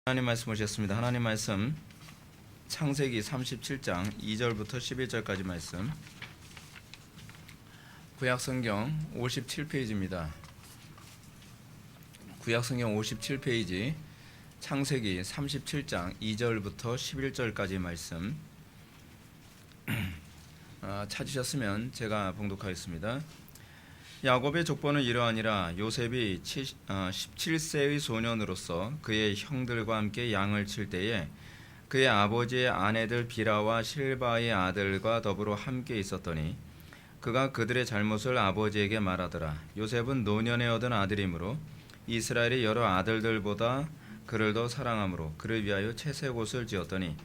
하나님 말씀 오셨습니다. 하나님 말씀 창세기 37장 2절부터 11절까지 말씀, 구약성경 57페이지입니다. 구약성경 57페이지 창세기 37장 2절부터 11절까지 말씀 찾으셨으면 제가 봉독하겠습니다. 야곱의 족보는 이러하니라. 요셉이 17세의 소년으로서 그의 형들과 함께 양을 칠 때에 그의 아버지의 아내들 비라와 실바의 아들과 더불어 함께 있었더니 그가 그들의 잘못을 아버지에게 말하더라. 요셉은 노년에 얻은 아들이므로 이스라엘의 여러 아들들보다 그를 더 사랑하므로 그를 위하여 채색 옷을 지었더니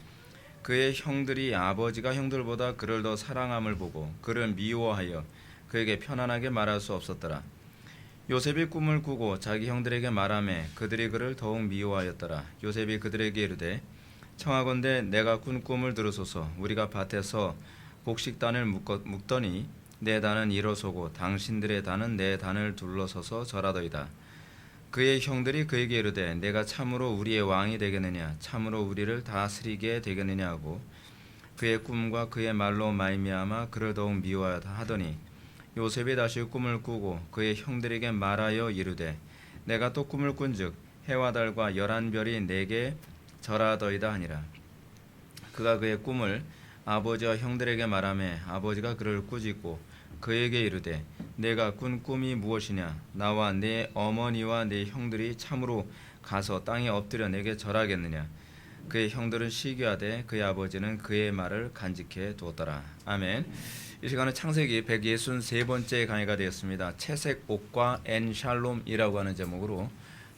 그의 형들이 아버지가 형들보다 그를 더 사랑함을 보고 그를 미워하여 그에게 편안하게 말할 수 없었더라. 요셉이 꿈을 꾸고 자기 형들에게 말하매 그들이 그를 더욱 미워하였더라. 요셉이 그들에게 이르되 청하건대 내가 꾼 꿈을 들으소서. 우리가 밭에서 곡식단을 묶더니 내 단은 일어서고 당신들의 단은 내 단을 둘러서서 절하더이다. 그의 형들이 그에게 이르되 내가 참으로 우리의 왕이 되겠느냐, 참으로 우리를 다스리게 되겠느냐 하고 그의 꿈과 그의 말로 말미암아 그를 더욱 미워하더니 요셉이 다시 꿈을 꾸고 그의 형들에게 말하여 이르되 내가 또 꿈을 꾼즉 해와 달과 11별이 내게 절하더이다 하니라. 그가 그의 꿈을 아버지와 형들에게 말하매 아버지가 그를 꾸짖고 그에게 이르되 내가 꾼 꿈이 무엇이냐, 나와 내 어머니와 내 형들이 참으로 가서 땅에 엎드려 내게 절하겠느냐. 그의 형들은 시기하되 그의 아버지는 그의 말을 간직해 두었더라. 아멘. 이 시간은 창세기 163번째 강의가 되었습니다. 채색 옷과 엔샬롬이라고 하는 제목으로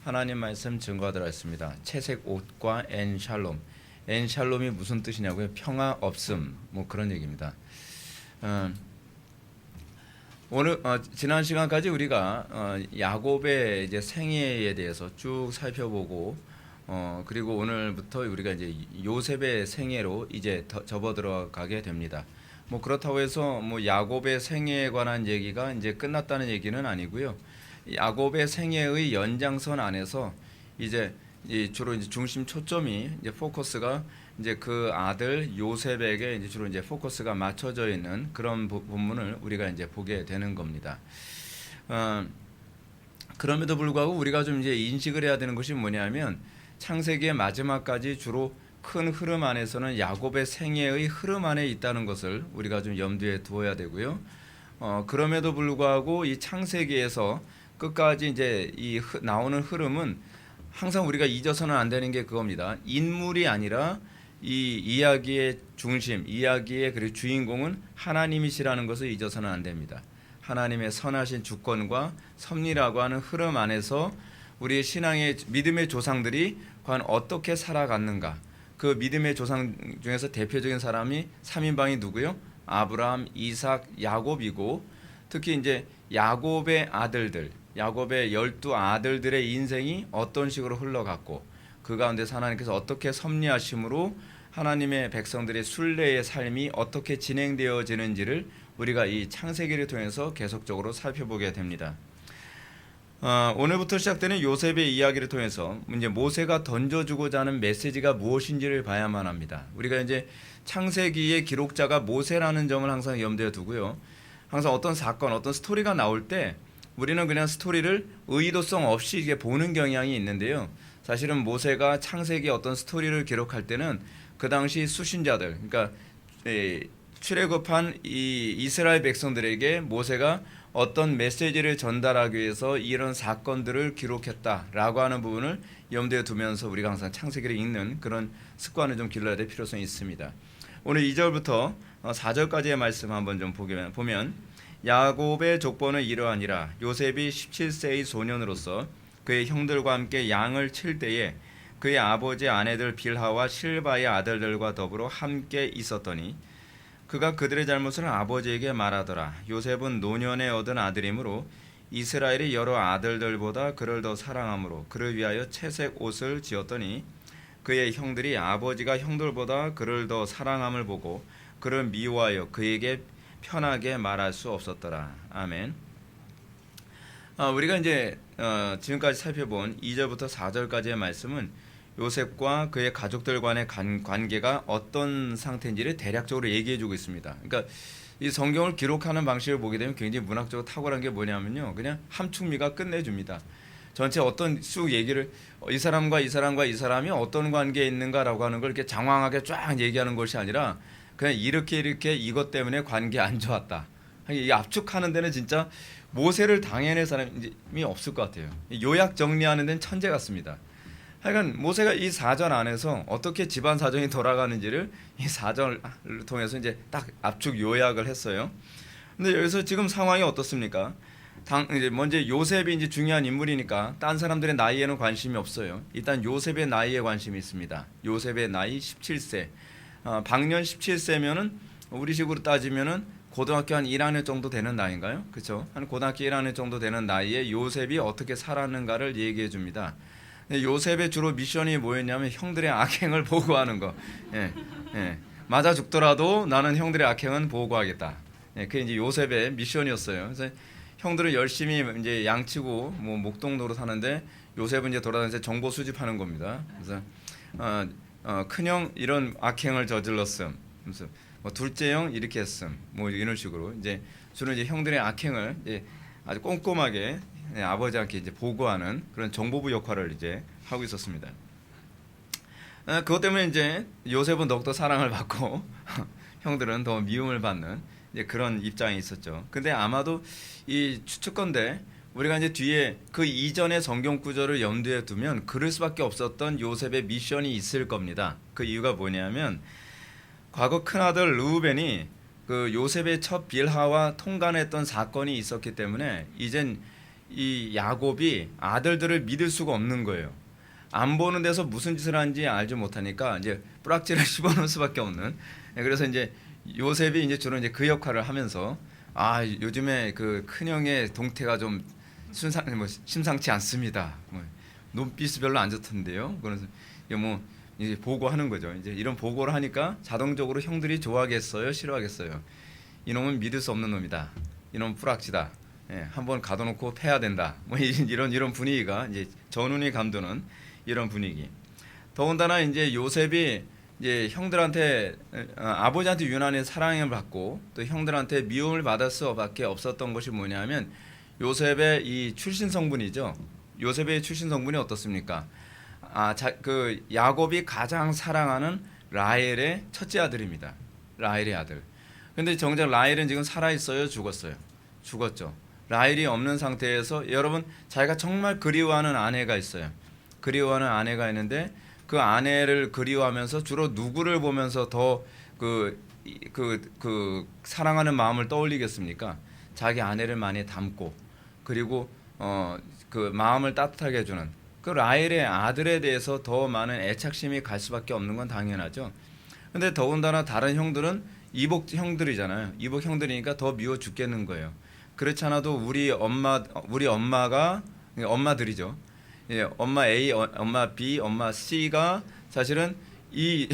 하나님 말씀 증거하도록 하겠습니다. 채색 옷과 엔샬롬. 엔샬롬이 무슨 뜻이냐고요? 평화 없음, 뭐 그런 얘기입니다. 오늘 지난 시간까지 우리가 야곱의 이제 생애에 대해서 쭉 살펴보고 그리고 오늘부터 우리가 이제 요셉의 생애로 이제 접어 들어가게 됩니다. 뭐 그렇다고 해서 뭐 야곱의 생애에 관한 얘기가 이제 끝났다는 얘기는 아니고요. 야곱의 생애의 연장선 안에서 이제 주로 이제 중심 초점이 이제 포커스가 이제 그 아들 요셉에게 이제 주로 이제 포커스가 맞춰져 있는 그런 본문을 우리가 이제 보게 되는 겁니다. 그럼에도 불구하고 우리가 좀 이제 인식을 해야 되는 것이 뭐냐면 창세기의 마지막까지 주로 큰 흐름 안에서는 야곱의 생애의 흐름 안에 있다는 것을 우리가 좀 염두에 두어야 되고요. 그럼에도 불구하고 이 창세기에서 끝까지 이제 나오는 흐름은 항상 우리가 잊어서는 안 되는 게 그겁니다. 인물이 아니라 이 이야기의 중심, 이야기의 그리고 주인공은 하나님이시라는 것을 잊어서는 안 됩니다. 하나님의 선하신 주권과 섭리라고 하는 흐름 안에서 우리의 신앙의 믿음의 조상들이 과연 어떻게 살아갔는가. 그 믿음의 조상 중에서 대표적인 사람이 3인방이 누구요? 아브라함, 이삭, 야곱이고 특히 이제 야곱의 아들들, 야곱의 12아들들의 인생이 어떤 식으로 흘러갔고 그 가운데서 하나님께서 어떻게 섭리하심으로 하나님의 백성들의 순례의 삶이 어떻게 진행되어지는지를 우리가 이 창세기를 통해서 계속적으로 살펴보게 됩니다. 오늘부터 시작되는 요셉의 이야기를 통해서 이제 모세가 던져주고자 하는 메시지가 무엇인지를 봐야만 합니다. 우리가 이제 창세기의 기록자가 모세라는 점을 항상 염두에 두고요. 항상 어떤 사건, 어떤 스토리가 나올 때 우리는 그냥 스토리를 의도성 없이 이게 보는 경향이 있는데요. 사실은 모세가 창세기의 어떤 스토리를 기록할 때는 그 당시 수신자들, 그러니까 출애굽한 이 이스라엘 백성들에게 모세가 어떤 메시지를 전달하기 위해서 이런 사건들을 기록했다라고 하는 부분을 염두에 두면서 우리가 항상 창세기를 읽는 그런 습관을 좀 길러야 될 필요성이 있습니다. 오늘 2절부터 4절까지의 말씀 한번 좀 보면 야곱의 족보는 이러하니라. 요셉이 17세의 소년으로서 그의 형들과 함께 양을 칠 때에 그의 아버지 아내들 빌하와 실바의 아들들과 더불어 함께 있었더니 그가 그들의 잘못을 아버지에게 말하더라. 요셉은 노년에 얻은 아들이므로 이스라엘의 여러 아들들보다 그를 더 사랑하므로 그를 위하여 채색 옷을 지었더니 그의 형들이 아버지가 형들보다 그를 더 사랑함을 보고 그를 미워하여 그에게 편하게 말할 수 없었더라. 아멘. 우리가 이제 지금까지 살펴본 2절부터 4절까지의 말씀은 요셉과 그의 가족들 간의 관계가 어떤 상태인지를 대략적으로 얘기해주고 있습니다. 그러니까 이 성경을 기록하는 방식을 보게 되면 굉장히 문학적으로 탁월한 게 뭐냐면요, 그냥 함축미가 끝내줍니다. 전체 어떤 쑥 얘기를 이 사람과 이 사람과 이 사람이 어떤 관계에 있는가라고 하는 걸 이렇게 장황하게 쫙 얘기하는 것이 아니라 그냥 이렇게 이것 때문에 관계 안 좋았다. 이 압축하는 데는 진짜 모세를 당해낼 사람이 없을 것 같아요. 요약 정리하는 데는 천재 같습니다. 하여간 모세가 이 사전 안에서 어떻게 집안 사정이 돌아가는지를 이 사전을 통해서 이제 딱 압축 요약을 했어요. 근데 여기서 지금 상황이 어떻습니까? 이제 먼저 요셉이 이제 중요한 인물이니까 딴 사람들의 나이에는 관심이 없어요. 일단 요셉의 나이에 관심이 있습니다. 요셉의 나이 17세. 방년 17세면은 우리 식으로 따지면은 고등학교 한 1학년 정도 되는 나이인가요? 그렇죠? 한 고등학교 1학년 정도 되는 나이에 요셉이 어떻게 살았는가를 얘기해 줍니다. 요셉의 주로 미션이 뭐였냐면 형들의 악행을 보고하는 거. 예, 예. 맞아 죽더라도 나는 형들의 악행은 보고하겠다. 예, 그게 이제 요셉의 미션이었어요. 그래서 형들은 열심히 이제 양치고 뭐 목동 노릇하는데 요셉은 이제 돌아다니면서 정보 수집하는 겁니다. 그래서 큰형 이런 악행을 저질렀음. 그래서 뭐 둘째 형 이렇게 했음. 뭐 이런 식으로 이제 주로 이제 형들의 악행을 이제 아주 꼼꼼하게 아버지한테 이제 보고하는 그런 정보부 역할을 이제 하고 있었습니다. 그것 때문에 이제 요셉은 더욱더 사랑을 받고 형들은 더 미움을 받는 이제 그런 입장이 있었죠. 근데 아마도 이 추측건데 우리가 이제 뒤에 그 이전의 성경 구절을 염두에 두면 그럴 수밖에 없었던 요셉의 미션이 있을 겁니다. 그 이유가 뭐냐면 과거 큰아들 르우벤이 그 요셉의 첫 빌하와 통간했던 사건이 있었기 때문에 이젠 이 야곱이 아들들을 믿을 수가 없는 거예요. 안 보는 데서 무슨 짓을 하는지 알지 못하니까 이제 뿌락지를 씹어놓을 수밖에 없는. 그래서 이제 요셉이 이제 주로 이제 그 역할을 하면서 요즘에 그 큰형의 동태가 좀 심상치 않습니다. 뭐 눈빛이 별로 안 좋던데요. 그래서 뭐 이제 보고하는 거죠. 이제 이런 보고를 하니까 자동적으로 형들이 좋아하겠어요, 싫어하겠어요. 이놈은 믿을 수 없는 놈이다. 이놈은 뿌락지다. 예, 한번 가둬놓고 패야 된다. 뭐 이런 분위기가 이제 전운이 감도는 이런 분위기. 더군다나 이제 요셉이 이제 형들한테 아버지한테 유난히 사랑을 받고 또 형들한테 미움을 받을 수밖에 없었던 것이 뭐냐면 요셉의 이 출신 성분이죠. 요셉의 출신 성분이 어떻습니까? 그 야곱이 가장 사랑하는 라헬의 첫째 아들입니다. 라헬의 아들. 근데 정작 라헬은 지금 살아 있어요, 죽었어요? 죽었죠. 라헬이 없는 상태에서 여러분 자기가 정말 그리워하는 아내가 있어요. 그리워하는 아내가 있는데 그 아내를 그리워하면서 주로 누구를 보면서 더 사랑하는 마음을 떠올리겠습니까? 자기 아내를 많이 닮고 그리고 그 마음을 따뜻하게 해주는 그 라헬의 아들에 대해서 더 많은 애착심이 갈 수밖에 없는 건 당연하죠. 근데 더군다나 다른 형들은 이복 형들이잖아요. 이복 형들이니까 더 미워 죽겠는 거예요. 그렇지 않아도 우리 엄마가 엄마들이죠. 예, 엄마 A, 엄마 B, 엄마 C가 사실은 이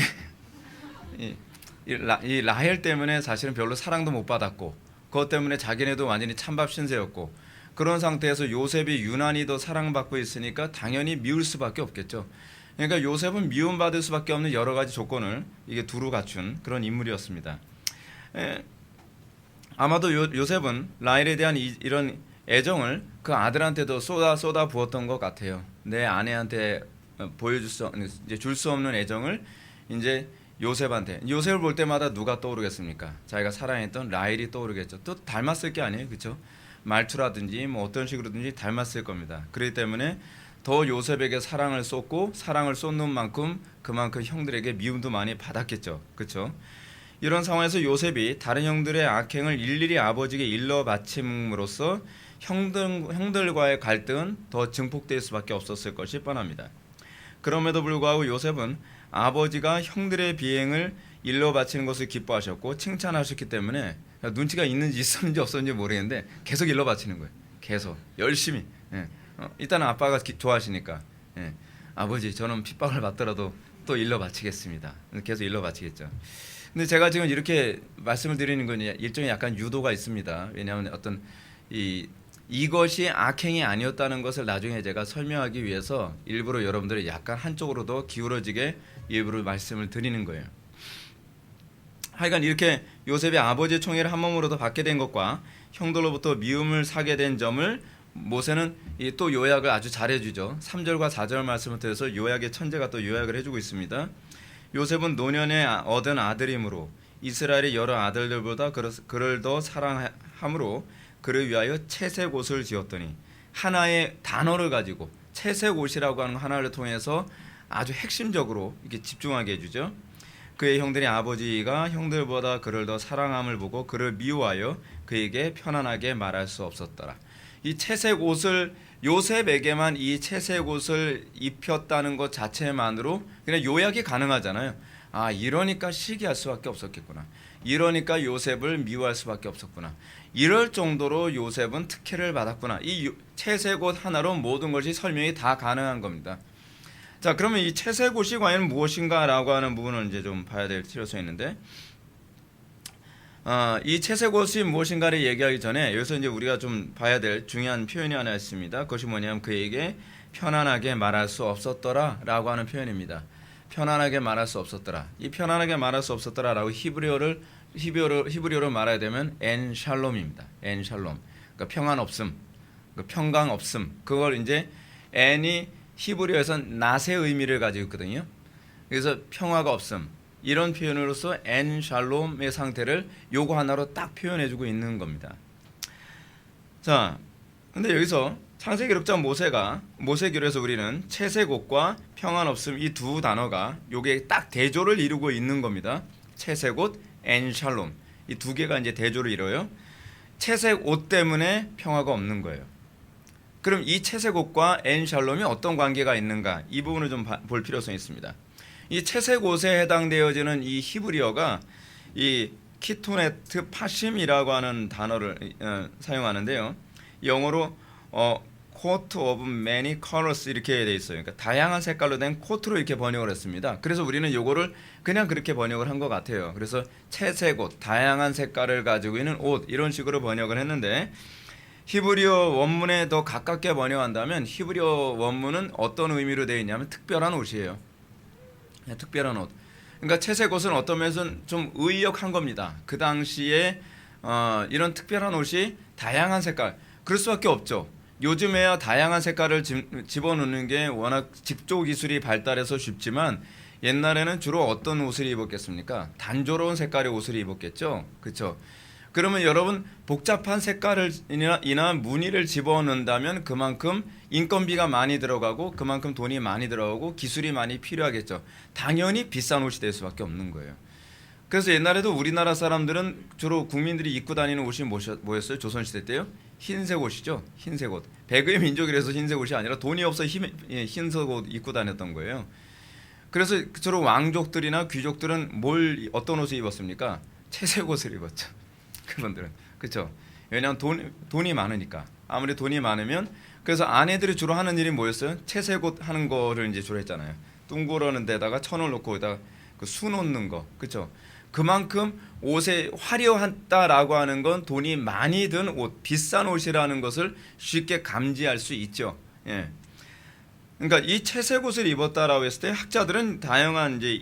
라헬 때문에 사실은 별로 사랑도 못 받았고 그것 때문에 자기네도 완전히 찬밥 신세였고 그런 상태에서 요셉이 유난히 더 사랑받고 있으니까 당연히 미울 수밖에 없겠죠. 그러니까 요셉은 미움받을 수밖에 없는 여러 가지 조건을 이게 두루 갖춘 그런 인물이었습니다. 아마도 요셉은 라헬에 대한 이런 애정을 그 아들한테도 쏟아 부었던 것 같아요. 내 아내한테 줄 수 없는 애정을 이제 요셉을 볼 때마다 누가 떠오르겠습니까? 자기가 사랑했던 라헬이 떠오르겠죠. 또 닮았을 게 아니에요, 그렇죠? 말투라든지 뭐 어떤 식으로든지 닮았을 겁니다. 그렇기 때문에 더 요셉에게 사랑을 쏟고 사랑을 쏟는 만큼 그만큼 형들에게 미움도 많이 받았겠죠, 그렇죠? 이런 상황에서 요셉이 다른 형들의 악행을 일일이 아버지에게 일러 바침으로써 형들과의 갈등은 더 증폭될 수밖에 없었을 것이 뻔합니다. 그럼에도 불구하고 요셉은 아버지가 형들의 비행을 일러 바치는 것을 기뻐하셨고 칭찬하셨기 때문에 눈치가 있는지 있었는지 없었는지 모르겠는데 계속 일러 바치는 거예요. 계속 열심히. 예. 일단은 아빠가 좋아하시니까 아버지 저는 핍박을 받더라도 또 일러 바치겠습니다. 계속 일러 바치겠죠. 근데 제가 지금 이렇게 말씀을 드리는 건 일종의 약간 유도가 있습니다. 왜냐하면 어떤 이 이것이 악행이 아니었다는 것을 나중에 제가 설명하기 위해서 일부러 여러분들이 약간 한쪽으로 더 기울어지게 일부러 말씀을 드리는 거예요. 하여간 이렇게 요셉이 아버지의 총애를 한 몸으로 더 받게 된 것과 형들로부터 미움을 사게 된 점을 모세는 또 요약을 아주 잘해주죠. 3절과 4절 말씀을 통해서 요약의 천재가 또 요약을 해주고 있습니다. 요셉은 노년에 얻은 아들이므로 이스라엘의 여러 아들들보다 그를 더 사랑함으로 그를 위하여 채색 옷을 지었더니, 하나의 단어를 가지고 채색 옷이라고 하는 하나를 통해서 아주 핵심적으로 이렇게 집중하게 해주죠. 그의 형들이 아버지가 형들보다 그를 더 사랑함을 보고 그를 미워하여 그에게 편안하게 말할 수 없었더라. 이 채색 옷을 요셉에게만 이 채색 옷을 입혔다는 것 자체만으로 그냥 요약이 가능하잖아요. 아, 이러니까 시기할 수밖에 없었겠구나. 이러니까 요셉을 미워할 수밖에 없었구나. 이럴 정도로 요셉은 특혜를 받았구나. 이 채색 옷 하나로 모든 것이 설명이 다 가능한 겁니다. 자, 그러면 이 채색 옷이 과연 무엇인가라고 하는 부분을 이제 좀 봐야 될 필요성이 있는데, 이 채색 옷이 무엇인가를 얘기하기 전에 여기서 이제 우리가 좀 봐야 될 중요한 표현이 하나 있습니다. 그것이 뭐냐면 그에게 편안하게 말할 수 없었더라라고 하는 표현입니다. 편안하게 말할 수 없었더라. 이 편안하게 말할 수 없었더라라고 히브리어로 말해야 되면 엔 샬롬입니다. 엔 샬롬. 그러니까 평안 없음, 평강 없음. 그걸 이제 엔이 히브리어에서는 낫의 의미를 가지고 있거든요. 그래서 평화가 없음. 이런 표현으로서 엔 샬롬의 상태를 요거 하나로 딱 표현해주고 있는 겁니다. 자, 근데 여기서 창세기 기록자 모세기록에서 우리는 채색 옷과 평안 없음 이 두 단어가 요게 딱 대조를 이루고 있는 겁니다. 채색 옷, 엔 샬롬 이 두 개가 이제 대조를 이뤄요. 채색 옷 때문에 평화가 없는 거예요. 그럼 이 채색 옷과 엔 샬롬이 어떤 관계가 있는가? 이 부분을 좀 볼 필요성이 있습니다. 이 채색 옷에 해당되어지는 이 히브리어가 이 키토네트 파심이라고 하는 단어를 사용하는데요. 영어로 coat of many colors 이렇게 돼 있어요. 그러니까 다양한 색깔로 된 코트로 이렇게 번역을 했습니다. 그래서 우리는 요거를 그냥 그렇게 번역을 한 것 같아요. 그래서 채색 옷, 다양한 색깔을 가지고 있는 옷 이런 식으로 번역을 했는데, 히브리어 원문에 더 가깝게 번역한다면 히브리어 원문은 어떤 의미로 되어 있냐면 특별한 옷이에요. 특별한 옷. 그러니까 채색 옷은 어떤 면에서는 좀 의역한 겁니다. 그 당시에 이런 특별한 옷이 다양한 색깔, 그럴 수밖에 없죠. 요즘에야 다양한 색깔을 집어넣는 게 워낙 직조 기술이 발달해서 쉽지만 옛날에는 주로 어떤 옷을 입었겠습니까? 단조로운 색깔의 옷을 입었겠죠. 그렇죠? 그러면 여러분 복잡한 색깔이나 무늬를 집어넣는다면 그만큼 인건비가 많이 들어가고 그만큼 돈이 많이 들어가고 기술이 많이 필요하겠죠. 당연히 비싼 옷이 될 수밖에 없는 거예요. 그래서 옛날에도 우리나라 사람들은 주로 국민들이 입고 다니는 옷이 뭐였어요? 조선시대 때요? 흰색 옷이죠. 흰색 옷. 백의 민족이라서 흰색 옷이 아니라 돈이 없어 흰색 옷 입고 다녔던 거예요. 그래서 주로 왕족들이나 귀족들은 어떤 옷을 입었습니까? 채색 옷을 입었죠. 그분들은. 그렇죠. 왜냐하면 돈이 많으니까. 아무리 돈이 많으면, 그래서 아내들이 주로 하는 일이 뭐였어요? 채색 옷 하는 거를 이제 주로 했잖아요. 둥그러는 데다가 천을 놓고 거기다가 그 수 놓는 거. 그렇죠. 그만큼 옷에 화려하다라고 하는 건 돈이 많이 든 옷, 비싼 옷이라는 것을 쉽게 감지할 수 있죠. 예. 그러니까 이 채색 옷을 입었다라고 했을 때 학자들은 다양한 이제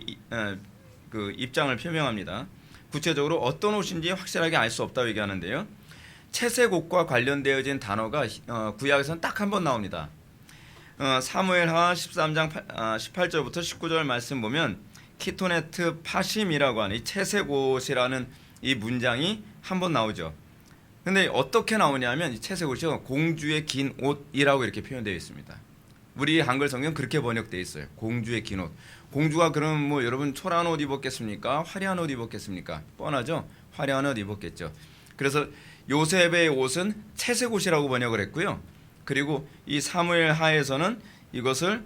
그 입장을 표명합니다. 구체적으로 어떤 옷인지 확실하게 알 수 없다고 얘기하는데요. 채색 옷과 관련되어진 단어가 구약에서는 딱 한 번 나옵니다. 사무엘하 13장 18절부터 19절 말씀 보면 키토네트 파심이라고 하는 이 채색 옷이라는 이 문장이 한 번 나오죠. 근데 어떻게 나오냐면 이 채색 옷이 공주의 긴 옷이라고 이렇게 표현되어 있습니다. 우리 한글 성경 그렇게 번역되어 있어요. 공주의 긴 옷. 공주가 그럼 뭐 여러분 초라한 옷 입었겠습니까? 화려한 옷 입었겠습니까? 뻔하죠. 화려한 옷 입었겠죠. 그래서 요셉의 옷은 채색 옷이라고 번역을 했고요. 그리고 이 사무엘 하에서는 이것을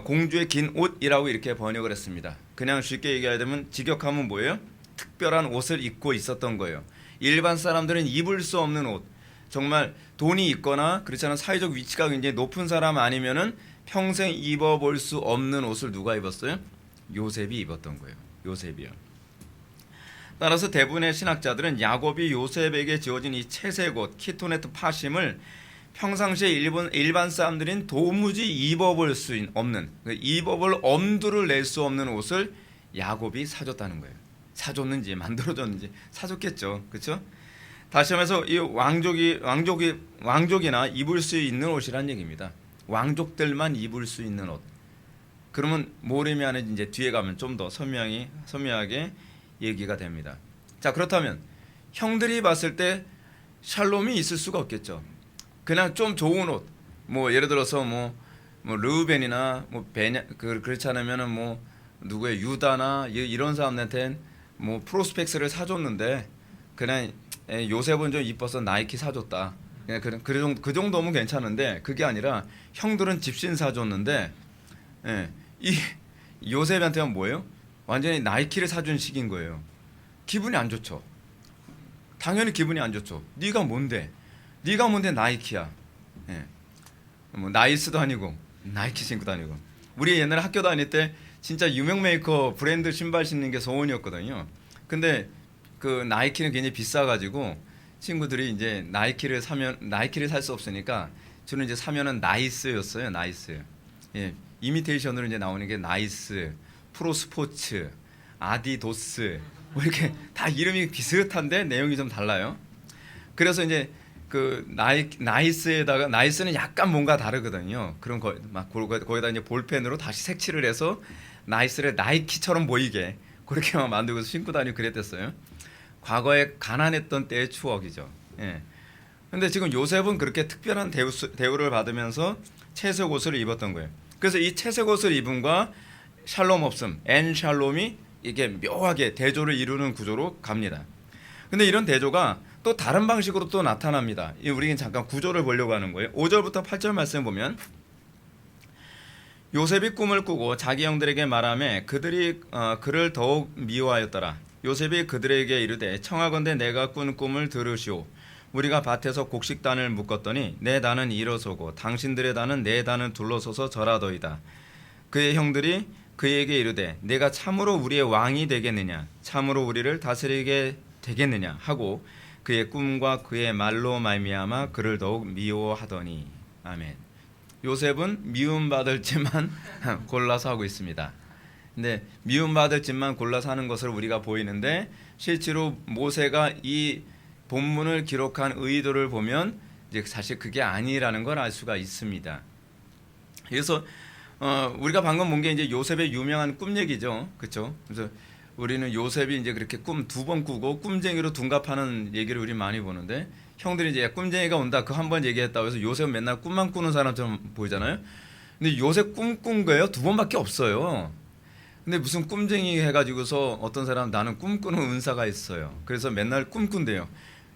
공주의 긴 옷이라고 이렇게 번역을 했습니다. 그냥 쉽게 얘기하자면 직역하면 뭐예요? 특별한 옷을 입고 있었던 거예요. 일반 사람들은 입을 수 없는 옷, 정말 돈이 있거나 그렇잖아요. 사회적 위치가 굉장히 높은 사람 아니면은 평생 입어볼 수 없는 옷을 누가 입었어요? 요셉이 입었던 거예요. 요셉이요. 따라서 대부분의 신학자들은 야곱이 요셉에게 지어진 이 채색 옷, 키토네트 파심을 평상시에 일반 사람들인 도무지 입어볼 수 없는, 입어볼 엄두를 낼 수 없는 옷을 야곱이 사줬다는 거예요. 사줬는지 만들어줬는지 사줬겠죠, 그렇죠? 다시 말해서 이 왕족이나 입을 수 있는 옷이란 얘기입니다. 왕족들만 입을 수 있는 옷. 그러면 모르면 이제 뒤에 가면 좀 더 선명하게 얘기가 됩니다. 자, 그렇다면 형들이 봤을 때 샬롬이 있을 수가 없겠죠. 그냥 좀 좋은 옷, 뭐 예를 들어서 뭐 르우벤이나 뭐 그렇지 않으면은 뭐 누구의 유다나 이런 사람한테는 뭐 프로스펙스를 사줬는데 그냥 요셉은 좀 이뻐서 나이키 사줬다. 그냥 그 정도면 괜찮은데 그게 아니라 형들은 집신 사줬는데 이 요셉한테는 뭐예요? 완전히 나이키를 사준 식인 거예요. 기분이 안 좋죠. 당연히 기분이 안 좋죠. 네가 뭔데 나이키야. 뭐 나이스도 아니고 나이키 신고 다니고. 우리 옛날에 학교 다닐 때 진짜 유명 메이커 브랜드 신발 신는 게 소원이었거든요. 근데 그 나이키는 굉장히 비싸가지고 친구들이 이제 나이키를 살 수 없으니까 저는 이제 사면은 나이스였어요. 나이스. 이미테이션으로 이제 나오는 게 나이스, 프로스포츠, 아디도스 뭐 이렇게 다 이름이 비슷한데 내용이 좀 달라요. 그래서 이제 그 나이스에다가 나이스는 약간 뭔가 다르거든요. 그런 거기다 이제 볼펜으로 다시 색칠을 해서 나이스를 나이키처럼 보이게 그렇게 만들고 신고 다니고 그랬댔어요. 과거에 가난했던 때의 추억이죠. 근데 지금 요셉은 그렇게 특별한 대우를 받으면서 채색 옷을 입었던 거예요. 그래서 이 채색 옷을 입음과 샬롬 없음, 엔 샬롬이 이게 묘하게 대조를 이루는 구조로 갑니다. 근데 이런 대조가 또 다른 방식으로 또 나타납니다. 우리는 잠깐 구조를 보려고 하는 거예요. 5절부터 8절 말씀 보면 요셉이 꿈을 꾸고 자기 형들에게 말하며 그들이 그를 더욱 미워하였더라. 요셉이 그들에게 이르되 청하건대 내가 꾼 꿈을 들으시오. 우리가 밭에서 곡식단을 묶었더니 내 단은 일어서고 당신들의 단은 내 단을 둘러서서 절하더이다. 그의 형들이 그에게 이르되 내가 참으로 우리의 왕이 되겠느냐 참으로 우리를 다스리게 되겠느냐 하고 그의 꿈과 그의 말로 말미암아 그를 더욱 미워하더니. 아멘. 요셉은 미움받을 짓만 골라서 하고 있습니다. 근데 미움받을 짓만 골라서 하는 것을 우리가 보이는데 실제로 모세가 이 본문을 기록한 의도를 보면 이제 사실 그게 아니라는 걸 알 수가 있습니다. 그래서 우리가 방금 본 게 이제 요셉의 유명한 꿈 얘기죠, 그렇죠? 그래서 우리는 요셉이 이제 그렇게 꿈 2번 꾸고 꿈쟁이로 둔갑하는 얘기를 우리 많이 보는데 형들이 이제 꿈쟁이가 온다 그 한 번 얘기했다고 해서 요셉은 맨날 꿈만 꾸는 사람처럼 보이잖아요. 근데 요셉 꿈 꾼 거예요 2번밖에 없어요. 근데 무슨 꿈쟁이 해가지고서 어떤 사람 나는 꿈꾸는 은사가 있어요. 그래서 맨날 꿈 꾼대요.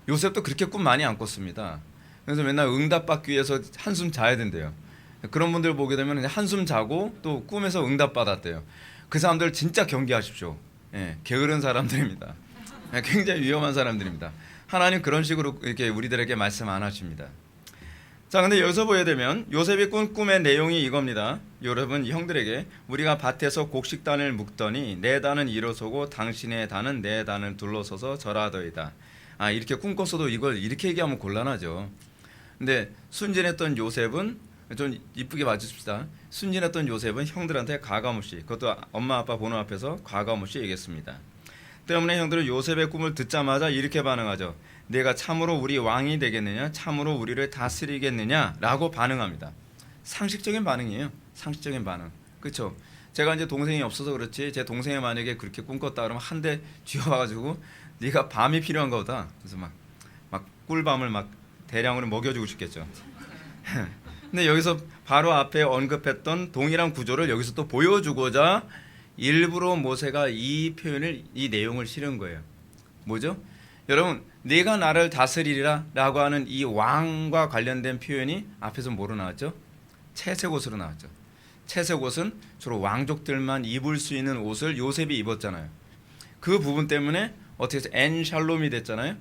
요셉도 그렇게 꿈 많이 안 꿨습니다. 그래서 맨날 응답받기 위해서 한숨 자야 된대요. 그런 분들 보게 되면 한숨 자고 또 꿈에서 응답받았대요. 그 사람들 진짜 경계하십시오. 게으른 사람들입니다. 굉장히 위험한 사람들입니다. 하나님 그런 식으로 이렇게 우리들에게 말씀 안 하십니다. 자, 근데 여기서 보게 되면 요셉이 꾼 꿈의 내용이 이겁니다. 여러분 형들에게 우리가 밭에서 곡식단을 묶더니 내 단은 일어서고 당신의 단은 내 단을 둘러서서 절하더이다. 이렇게 꿈꿨어도 이걸 이렇게 얘기하면 곤란하죠. 근데 순진했던 요셉은 좀 이쁘게 봐주십시다. 순진했던 요셉은 형들한테 가감없이 그것도 엄마 아빠 보는 앞에서 가감없이 얘기했습니다. 때문에 형들은 요셉의 꿈을 듣자마자 이렇게 반응하죠. 내가 참으로 우리 왕이 되겠느냐 참으로 우리를 다스리겠느냐 라고 반응합니다. 상식적인 반응이에요. 상식적인 반응. 그렇죠? 제가 이제 동생이 없어서 그렇지 제 동생이 만약에 그렇게 꿈꿨다 그러면 한 대 쥐어와가지고 네가 밤이 필요한가 보다. 그래서 막 꿀밤을 막 대량으로 먹여주고 싶겠죠. 근데 여기서 바로 앞에 언급했던 동일한 구조를 여기서 또 보여주고자 일부러 모세가 이 내용을 실은 거예요. 뭐죠? 여러분, 네가 나를 다스리리라 라고 하는 이 왕과 관련된 표현이 앞에서 뭐로 나왔죠? 채색 옷으로 나왔죠. 채색 옷은 주로 왕족들만 입을 수 있는 옷을 요셉이 입었잖아요. 그 부분 때문에 어떻게 해서 엔 샬롬이 됐잖아요.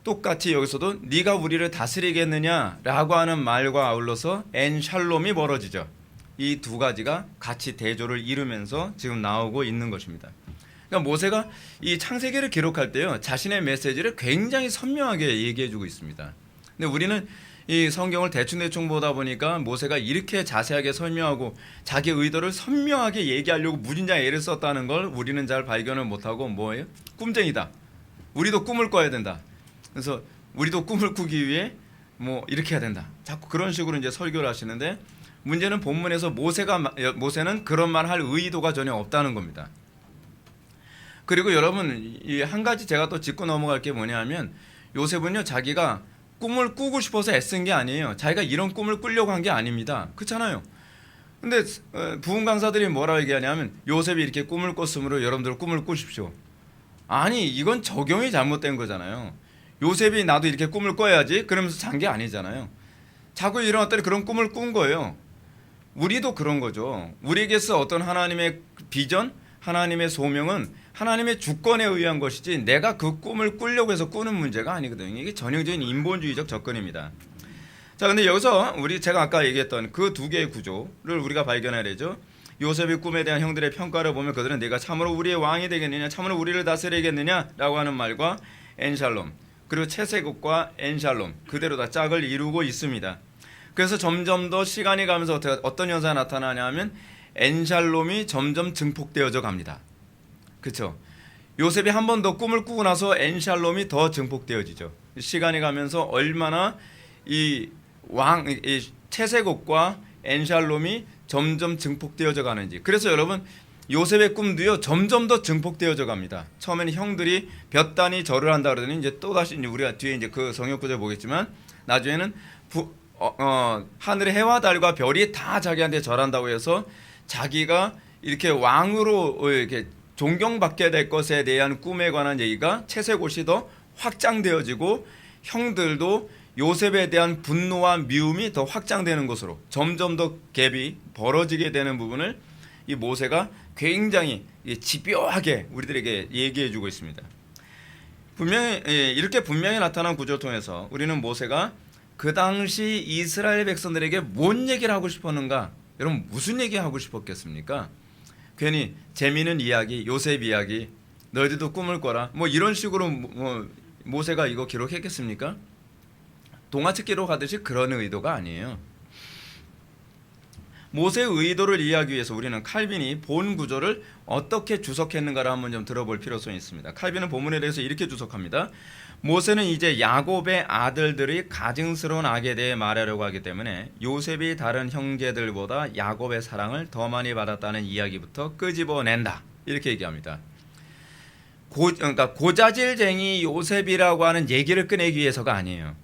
똑같이 여기서도 네가 우리를 다스리겠느냐라고 하는 말과 아울러서 엔 샬롬이 벌어지죠. 이 두 가지가 같이 대조를 이루면서 지금 나오고 있는 것입니다. 그러니까 모세가 이 창세기를 기록할 때요 자신의 메시지를 굉장히 선명하게 얘기해주고 있습니다. 근데 우리는 이 성경을 대충대충 보다 보니까 모세가 이렇게 자세하게 설명하고 자기 의도를 선명하게 얘기하려고 무진장 애를 썼다는 걸 우리는 잘 발견을 못하고 뭐예요? 꿈쟁이다. 우리도 꿈을 꿔야 된다. 그래서 우리도 꿈을 꾸기 위해 뭐 이렇게 해야 된다. 자꾸 그런 식으로 이제 설교를 하시는데 문제는 본문에서 모세는 그런 말 할 의도가 전혀 없다는 겁니다. 그리고 여러분 이 한 가지 제가 또 짚고 넘어갈 게 뭐냐면 요셉은요 자기가 꿈을 꾸고 싶어서 애쓴 게 아니에요. 자기가 이런 꿈을 꾸려고 한 게 아닙니다. 그렇잖아요. 근데 부흥 강사들이 뭐라고 얘기하냐면 요셉이 이렇게 꿈을 꿨으므로 여러분들 꿈을 꾸십시오. 아니 이건 적용이 잘못된 거잖아요. 요셉이 나도 이렇게 꿈을 꿔야지 그러면서 잔 게 아니잖아요. 자고 일어났더니 그런 꿈을 꾼 거예요. 우리도 그런 거죠. 우리에게서 어떤 하나님의 비전, 하나님의 소명은 하나님의 주권에 의한 것이지 내가 그 꿈을 꾸려고 해서 꾸는 문제가 아니거든요. 이게 전형적인 인본주의적 접근입니다. 자, 근데 여기서 제가 아까 얘기했던 그 두 개의 구조를 우리가 발견해야 되죠. 요셉의 꿈에 대한 형들의 평가를 보면 그들은 네가 참으로 우리의 왕이 되겠느냐, 참으로 우리를 다스리겠느냐라고 하는 말과 엔샬롬, 그리고 채세국과 엔샬롬 그대로 다 짝을 이루고 있습니다. 그래서 점점 더 시간이 가면서 어떤 현상이 나타나냐면 엔샬롬이 점점 증폭되어져 갑니다. 그렇죠? 요셉이 한 번 더 꿈을 꾸고 나서 엔샬롬이 더 증폭되어지죠. 시간이 가면서 얼마나 이 채세국과 엔샬롬이 점점 증폭되어져 가는지. 그래서 여러분 요셉의 꿈도요 점점 더 증폭되어져 갑니다. 처음에는 형들이 몇 단이 절을 한다 그러더니 이제 또 다시 우리가 뒤에 이제 그 성역 구절 보겠지만 나중에는 하늘의 해와 달과 별이 다 자기한테 절한다고 해서 자기가 이렇게 왕으로 이렇게 존경받게 될 것에 대한 꿈에 관한 얘기가 채색옷이 더 확장되어지고 형들도 요셉에 대한 분노와 미움이 더 확장되는 것으로 점점 더 갭이 벌어지게 되는 부분을 이 모세가 굉장히 집요하게 우리들에게 얘기해주고 있습니다. 이렇게 분명히 나타난 구조를 통해서 우리는 모세가 그 당시 이스라엘 백성들에게 뭔 얘기를 하고 싶었는가? 여러분 무슨 얘기 하고 싶었겠습니까? 괜히 재미있는 이야기, 요셉 이야기, 너희들도 꿈을 꿔라 뭐 이런 식으로 모세가 이거 기록했겠습니까? 동화책 기록하듯이 그런 의도가 아니에요. 모세의 의도를 이해하기 위해서 우리는 칼빈이 본 구조를 어떻게 주석했는가를 한번 좀 들어볼 필요성이 있습니다. 칼빈은 본문에 대해서 이렇게 주석합니다. 모세는 이제 야곱의 아들들의 가증스러운 악에 대해 말하려고 하기 때문에 요셉이 다른 형제들보다 야곱의 사랑을 더 많이 받았다는 이야기부터 끄집어낸다. 이렇게 얘기합니다. 그러니까 고자질쟁이 요셉이라고 하는 얘기를 꺼내기 위해서가 아니에요.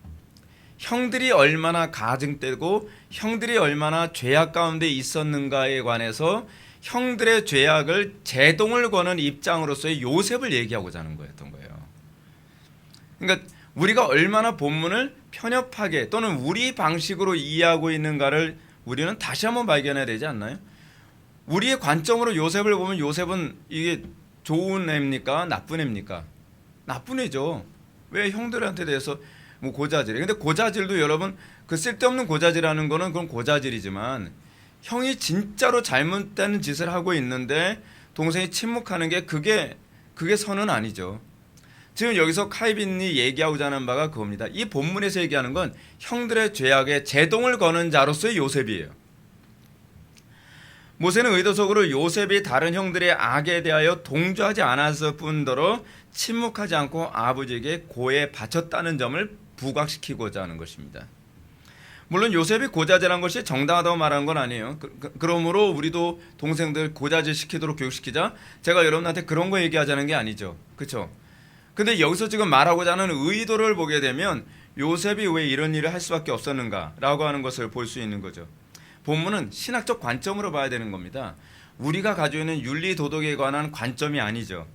형들이 얼마나 가증되고 형들이 얼마나 죄악 가운데 있었는가에 관해서 형들의 죄악을 제동을 거는 입장으로서의 요셉을 얘기하고자 하는 거였던 거예요. 그러니까 우리가 얼마나 본문을 편협하게 또는 우리 방식으로 이해하고 있는가를 우리는 다시 한번 발견해야 되지 않나요? 우리의 관점으로 요셉을 보면 요셉은 이게 좋은 애입니까? 나쁜 애입니까? 나쁜 애죠. 왜 형들한테 대해서 뭐 고자질. 근데 고자질도 여러분 그 쓸데없는 고자질하는 거는 그건 고자질이지만 형이 진짜로 잘못된 짓을 하고 있는데 동생이 침묵하는 게 그게 선은 아니죠. 지금 여기서 칼빈이 얘기하고자 하는 바가 그겁니다. 이 본문에서 얘기하는 건 형들의 죄악에 제동을 거는 자로서의 요셉이에요. 모세는 의도적으로 요셉이 다른 형들의 악에 대하여 동조하지 않았을 뿐더러 침묵하지 않고 아버지에게 고에 바쳤다는 점을 부각시키고자 하는 것입니다. 물론 요셉이 고자질한 것이 정당하다고 말하는 건 아니에요. 그러므로 우리도 동생들 고자질 시키도록 교육시키자. 제가 여러분한테 그런 거 얘기하자는 게 아니죠. 그렇죠? 근데 여기서 지금 말하고자 하는 의도를 보게 되면 요셉이 왜 이런 일을 할 수밖에 없었는가라고 하는 것을 볼 수 있는 거죠. 본문은 신학적 관점으로 봐야 되는 겁니다. 우리가 가지고 있는 윤리 도덕에 관한 관점이 아니죠.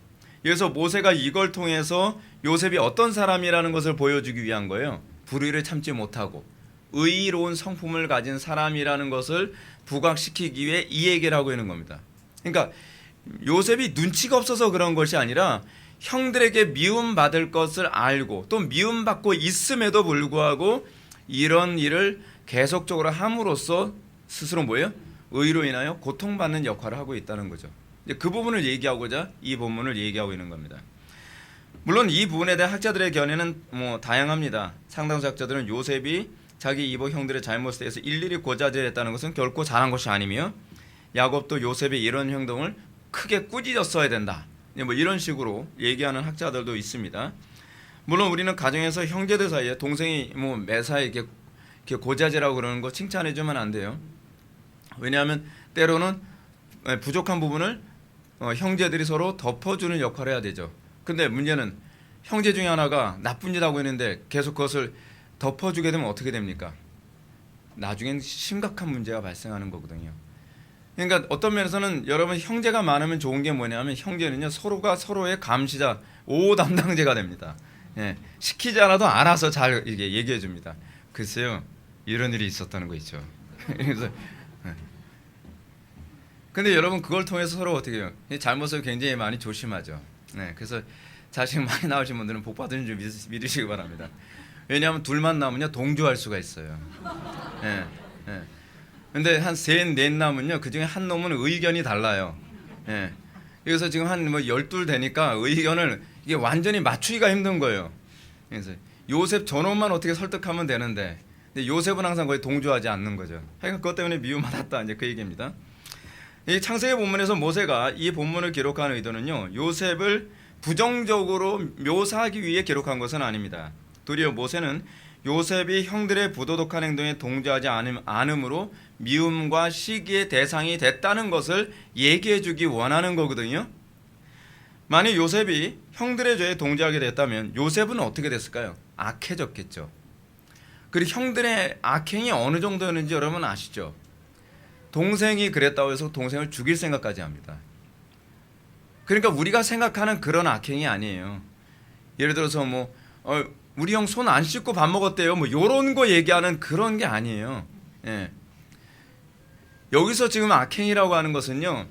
그래서 모세가 이걸 통해서 요셉이 어떤 사람이라는 것을 보여주기 위한 거예요. 불의를 참지 못하고 의로운 성품을 가진 사람이라는 것을 부각시키기 위해 이 얘기를 하고 있는 겁니다. 그러니까 요셉이 눈치가 없어서 그런 것이 아니라 형들에게 미움받을 것을 알고 또 미움받고 있음에도 불구하고 이런 일을 계속적으로 함으로써 스스로 뭐예요? 의로 인하여 고통받는 역할을 하고 있다는 거죠. 그 부분을 얘기하고자 이 본문을 얘기하고 있는 겁니다. 물론 이 부분에 대한 학자들의 견해는 다양합니다. 상당수 학자들은 요셉이 자기 이복 형들의 잘못에 대해서 일일이 고자질했다는 것은 결코 잘한 것이 아니며 야곱도 요셉의 이런 행동을 크게 꾸짖었어야 된다. 뭐 이런 식으로 얘기하는 학자들도 있습니다. 물론 우리는 가정에서 형제들 사이에 동생이 뭐 매사에 이렇게 고자질하고 그러는 거 칭찬해주면 안 돼요. 왜냐하면 때로는 부족한 부분을 형제들이 서로 덮어주는 역할을 해야 되죠. 근데 문제는 형제 중에 하나가 나쁜 짓 하고 있는데 계속 그것을 덮어주게 되면 어떻게 됩니까? 나중엔 심각한 문제가 발생하는 거거든요. 그러니까 어떤 면에서는 여러분 형제가 많으면 좋은 게 뭐냐면 형제는요 서로가 서로의 감시자 5 담당자가 됩니다. 예, 시키지 않아도 알아서 잘 이게 얘기해 줍니다. 글쎄요 이런 일이 있었다는 거 있죠. 그래서 근데 여러분 그걸 통해서 서로 어떻게 해요? 잘못을 굉장히 많이 조심하죠. 네, 그래서 자식 많이 나오신 분들은 복 받으신 줄 믿으시기 바랍니다. 왜냐하면 둘만 나오면요 동조할 수가 있어요. 예, 예. 근데 한 셋, 넷 나오면요 그 중에 한 놈은 의견이 달라요. 예. 그래서 지금 한 뭐 12 되니까 의견을 이게 완전히 맞추기가 힘든 거예요. 그래서 요셉 저놈만 어떻게 설득하면 되는데 근데 요셉은 항상 거의 동조하지 않는 거죠. 그러니까 그것 때문에 미움받았다 이제 그 얘기입니다. 이 창세기 본문에서 모세가 이 본문을 기록한 의도는요 요셉을 부정적으로 묘사하기 위해 기록한 것은 아닙니다. 도리어 모세는 요셉이 형들의 부도덕한 행동에 동조하지 않음으로 미움과 시기의 대상이 됐다는 것을 얘기해 주기 원하는 거거든요. 만약 요셉이 형들의 죄에 동조하게 됐다면 요셉은 어떻게 됐을까요? 악해졌겠죠. 그리고 형들의 악행이 어느 정도였는지 여러분 아시죠? 동생이 그랬다고 해서 동생을 죽일 생각까지 합니다. 그러니까 우리가 생각하는 그런 악행이 아니에요. 예를 들어서 뭐 우리 형 손 안 씻고 밥 먹었대요. 뭐 이런 거 얘기하는 그런 게 아니에요. 예. 여기서 지금 악행이라고 하는 것은요.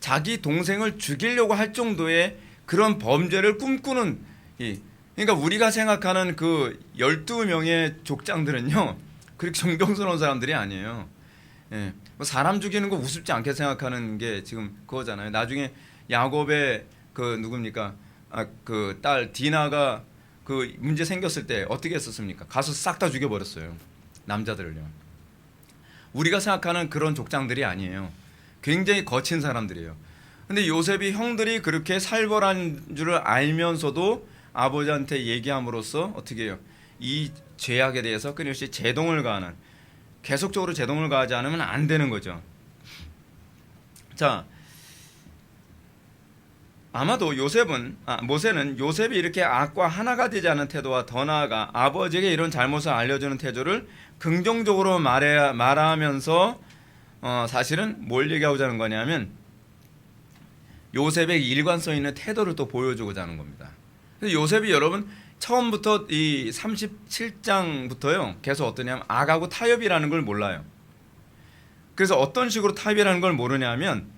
자기 동생을 죽이려고 할 정도의 그런 범죄를 꿈꾸는 그러니까 우리가 생각하는 그 12명의 족장들은요. 그렇게 존경스러운 사람들이 아니에요. 예. 뭐 사람 죽이는 거 우습지 않게 생각하는 게 지금 그거잖아요. 나중에 야곱의 그 누굽니까? 그 딸 디나가 그 문제 생겼을 때 어떻게 했었습니까? 가서 싹 다 죽여버렸어요. 남자들을요. 우리가 생각하는 그런 족장들이 아니에요. 굉장히 거친 사람들이에요. 근데 요셉이 형들이 그렇게 살벌한 줄을 알면서도 아버지한테 얘기함으로써 어떻게 해요? 이 죄악에 대해서 끊임없이 제동을 가하는 계속적으로 제동을 가하지 않으면 안 되는 거죠. 자, 아마도 모세는 요셉이 이렇게 악과 하나가 되지 않은 태도와 더 나아가 아버지에게 이런 잘못을 알려주는 태도를 긍정적으로 말하면서 사실은 뭘 얘기하고자 하는 거냐면 요셉의 일관성 있는 태도를 또 보여주고자 하는 겁니다. 그래서 요셉이 여러분 처음부터 이 37장부터요 계속 어떠냐면 악하고 타협이라는 걸 몰라요. 그래서 어떤 식으로 타협이라는 걸 모르냐면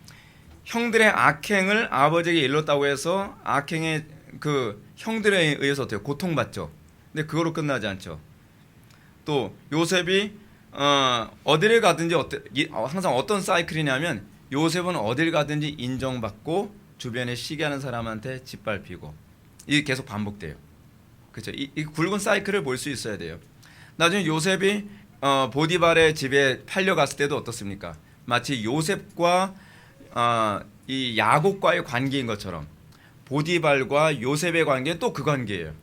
형들의 악행을 아버지에게 일렀다고 해서 악행의 그 형들에 의해서 어때요? 고통받죠. 근데 그거로 끝나지 않죠. 또 요셉이 어디를 가든지 항상 어떤 사이클이냐면 요셉은 어딜 가든지 인정받고 주변에 시기하는 사람한테 짓밟히고 이게 계속 반복돼요. 그렇죠? 이 굵은 사이클을 볼 수 있어야 돼요. 나중에 요셉이 보디발의 집에 팔려갔을 때도 어떻습니까? 마치 요셉과 이 야곱과의 관계인 것처럼 보디발과 요셉의 관계는 또 그 관계예요.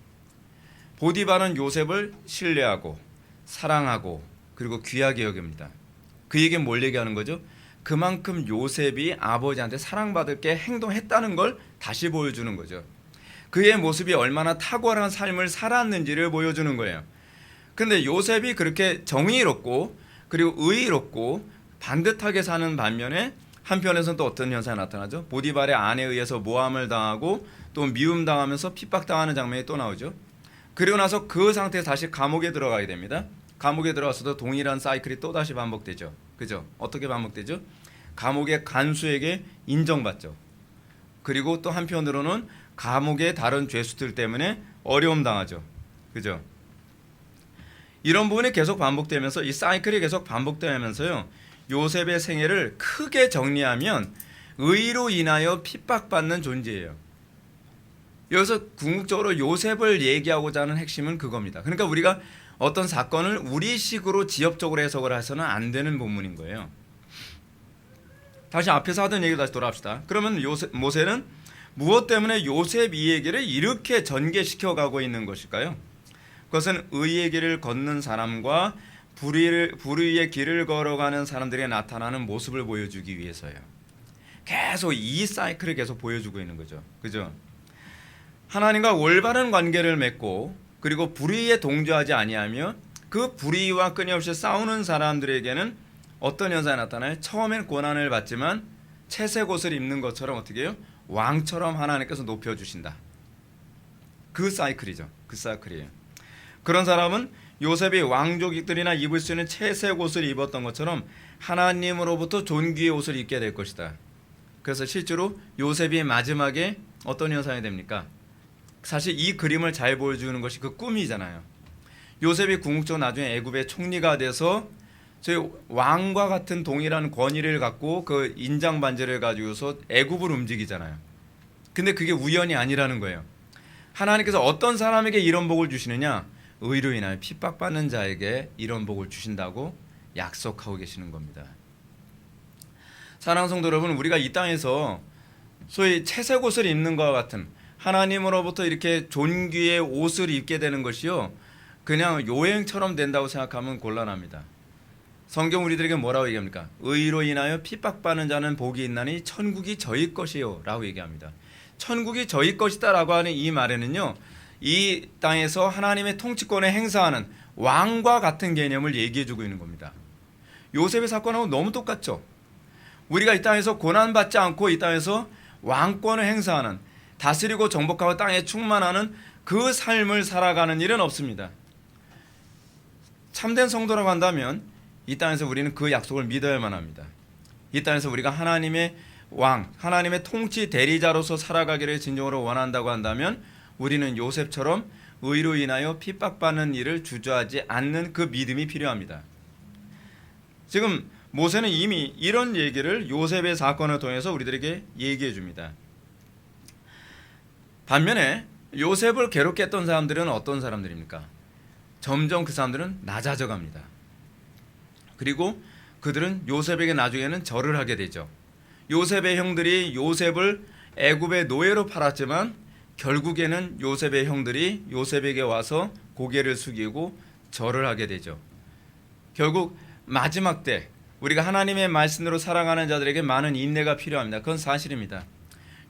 보디발은 요셉을 신뢰하고 사랑하고 그리고 귀하게 여깁니다. 그 얘기는 뭘 얘기하는 거죠? 그만큼 요셉이 아버지한테 사랑받을게 행동했다는 걸 다시 보여주는 거죠. 그의 모습이 얼마나 탁월한 삶을 살았는지를 보여주는 거예요. 근데 요셉이 그렇게 정의롭고 그리고 의롭고 반듯하게 사는 반면에 한편에서는 또 어떤 현상이 나타나죠? 보디발의 아내에 의해서 모함을 당하고 또 미움당하면서 핍박당하는 장면이 또 나오죠. 그리고 나서 그 상태에서 다시 감옥에 들어가게 됩니다. 감옥에 들어가서도 동일한 사이클이 또 다시 반복되죠. 그죠? 어떻게 반복되죠? 감옥의 간수에게 인정받죠. 그리고 또 한편으로는 감옥의 다른 죄수들 때문에 어려움 당하죠. 그죠? 이런 부분이 계속 반복되면서 이 사이클이 계속 반복되면서요. 요셉의 생애를 크게 정리하면 의로 인하여 핍박받는 존재예요. 여기서 궁극적으로 요셉을 얘기하고자 하는 핵심은 그겁니다. 그러니까 우리가 어떤 사건을 우리식으로 지엽적으로 해석을 해서는 안 되는 본문인 거예요. 다시 앞에서 하던 얘기로 다시 돌아갑시다. 그러면 모세는 무엇 때문에 요셉 이 얘기를 이렇게 전개시켜 가고 있는 것일까요? 그것은 의의 길을 걷는 사람과 불의의 길을 걸어가는 사람들에게 나타나는 모습을 보여주기 위해서예요. 계속 이 사이클을 계속 보여주고 있는 거죠. 그죠? 하나님과 올바른 관계를 맺고 그리고 불의에 동조하지 아니하며 그 불의와 끊임없이 싸우는 사람들에게는 어떤 현상이 나타나요? 처음엔 고난을 받지만 채색 옷을 입는 것처럼 어떻게 해요? 왕처럼 하나님께서 높여주신다. 그 사이클이죠. 그 사이클이에요. 그런 사람은 요셉이 왕족들이나 입을 수 있는 채색 옷을 입었던 것처럼 하나님으로부터 존귀의 옷을 입게 될 것이다. 그래서 실제로 요셉이 마지막에 어떤 현상이 됩니까? 사실 이 그림을 잘 보여주는 것이 그 꿈이잖아요. 요셉이 궁극적으로 나중에 애굽의 총리가 돼서 저희 왕과 같은 동일한 권위를 갖고 그 인장 반지를 가지고서 애굽을 움직이잖아요. 근데 그게 우연이 아니라는 거예요. 하나님께서 어떤 사람에게 이런 복을 주시느냐? 의로 인하여 핍박받는 자에게 이런 복을 주신다고 약속하고 계시는 겁니다. 사랑하는 성도 여러분, 우리가 이 땅에서 소위 채색 옷을 입는 것과 같은 하나님으로부터 이렇게 존귀의 옷을 입게 되는 것이요, 그냥 요행처럼 된다고 생각하면 곤란합니다. 성경 우리들에게 뭐라고 얘기합니까? 의로 인하여 핍박받는 자는 복이 있나니 천국이 저희 것이요 라고 얘기합니다. 천국이 저희 것이다 라고 하는 이 말에는요, 이 땅에서 하나님의 통치권을 행사하는 왕과 같은 개념을 얘기해주고 있는 겁니다. 요셉의 사건하고 너무 똑같죠. 우리가 이 땅에서 고난받지 않고 이 땅에서 왕권을 행사하는, 다스리고 정복하고 땅에 충만하는 그 삶을 살아가는 일은 없습니다. 참된 성도라고 한다면 이 땅에서 우리는 그 약속을 믿어야만 합니다. 이 땅에서 우리가 하나님의 왕, 하나님의 통치 대리자로서 살아가기를 진정으로 원한다고 한다면 우리는 요셉처럼 의로 인하여 핍박받는 일을 주저하지 않는 그 믿음이 필요합니다. 지금 모세는 이미 이런 얘기를 요셉의 사건을 통해서 우리들에게 얘기해 줍니다. 반면에 요셉을 괴롭게 했던 사람들은 어떤 사람들입니까? 점점 그 사람들은 낮아져 갑니다. 그리고 그들은 요셉에게 나중에는 절을 하게 되죠. 요셉의 형들이 요셉을 애굽의 노예로 팔았지만 결국에는 요셉의 형들이 요셉에게 와서 고개를 숙이고 절을 하게 되죠. 결국 마지막 때 우리가 하나님의 말씀으로 살아가는 자들에게 많은 인내가 필요합니다. 그건 사실입니다.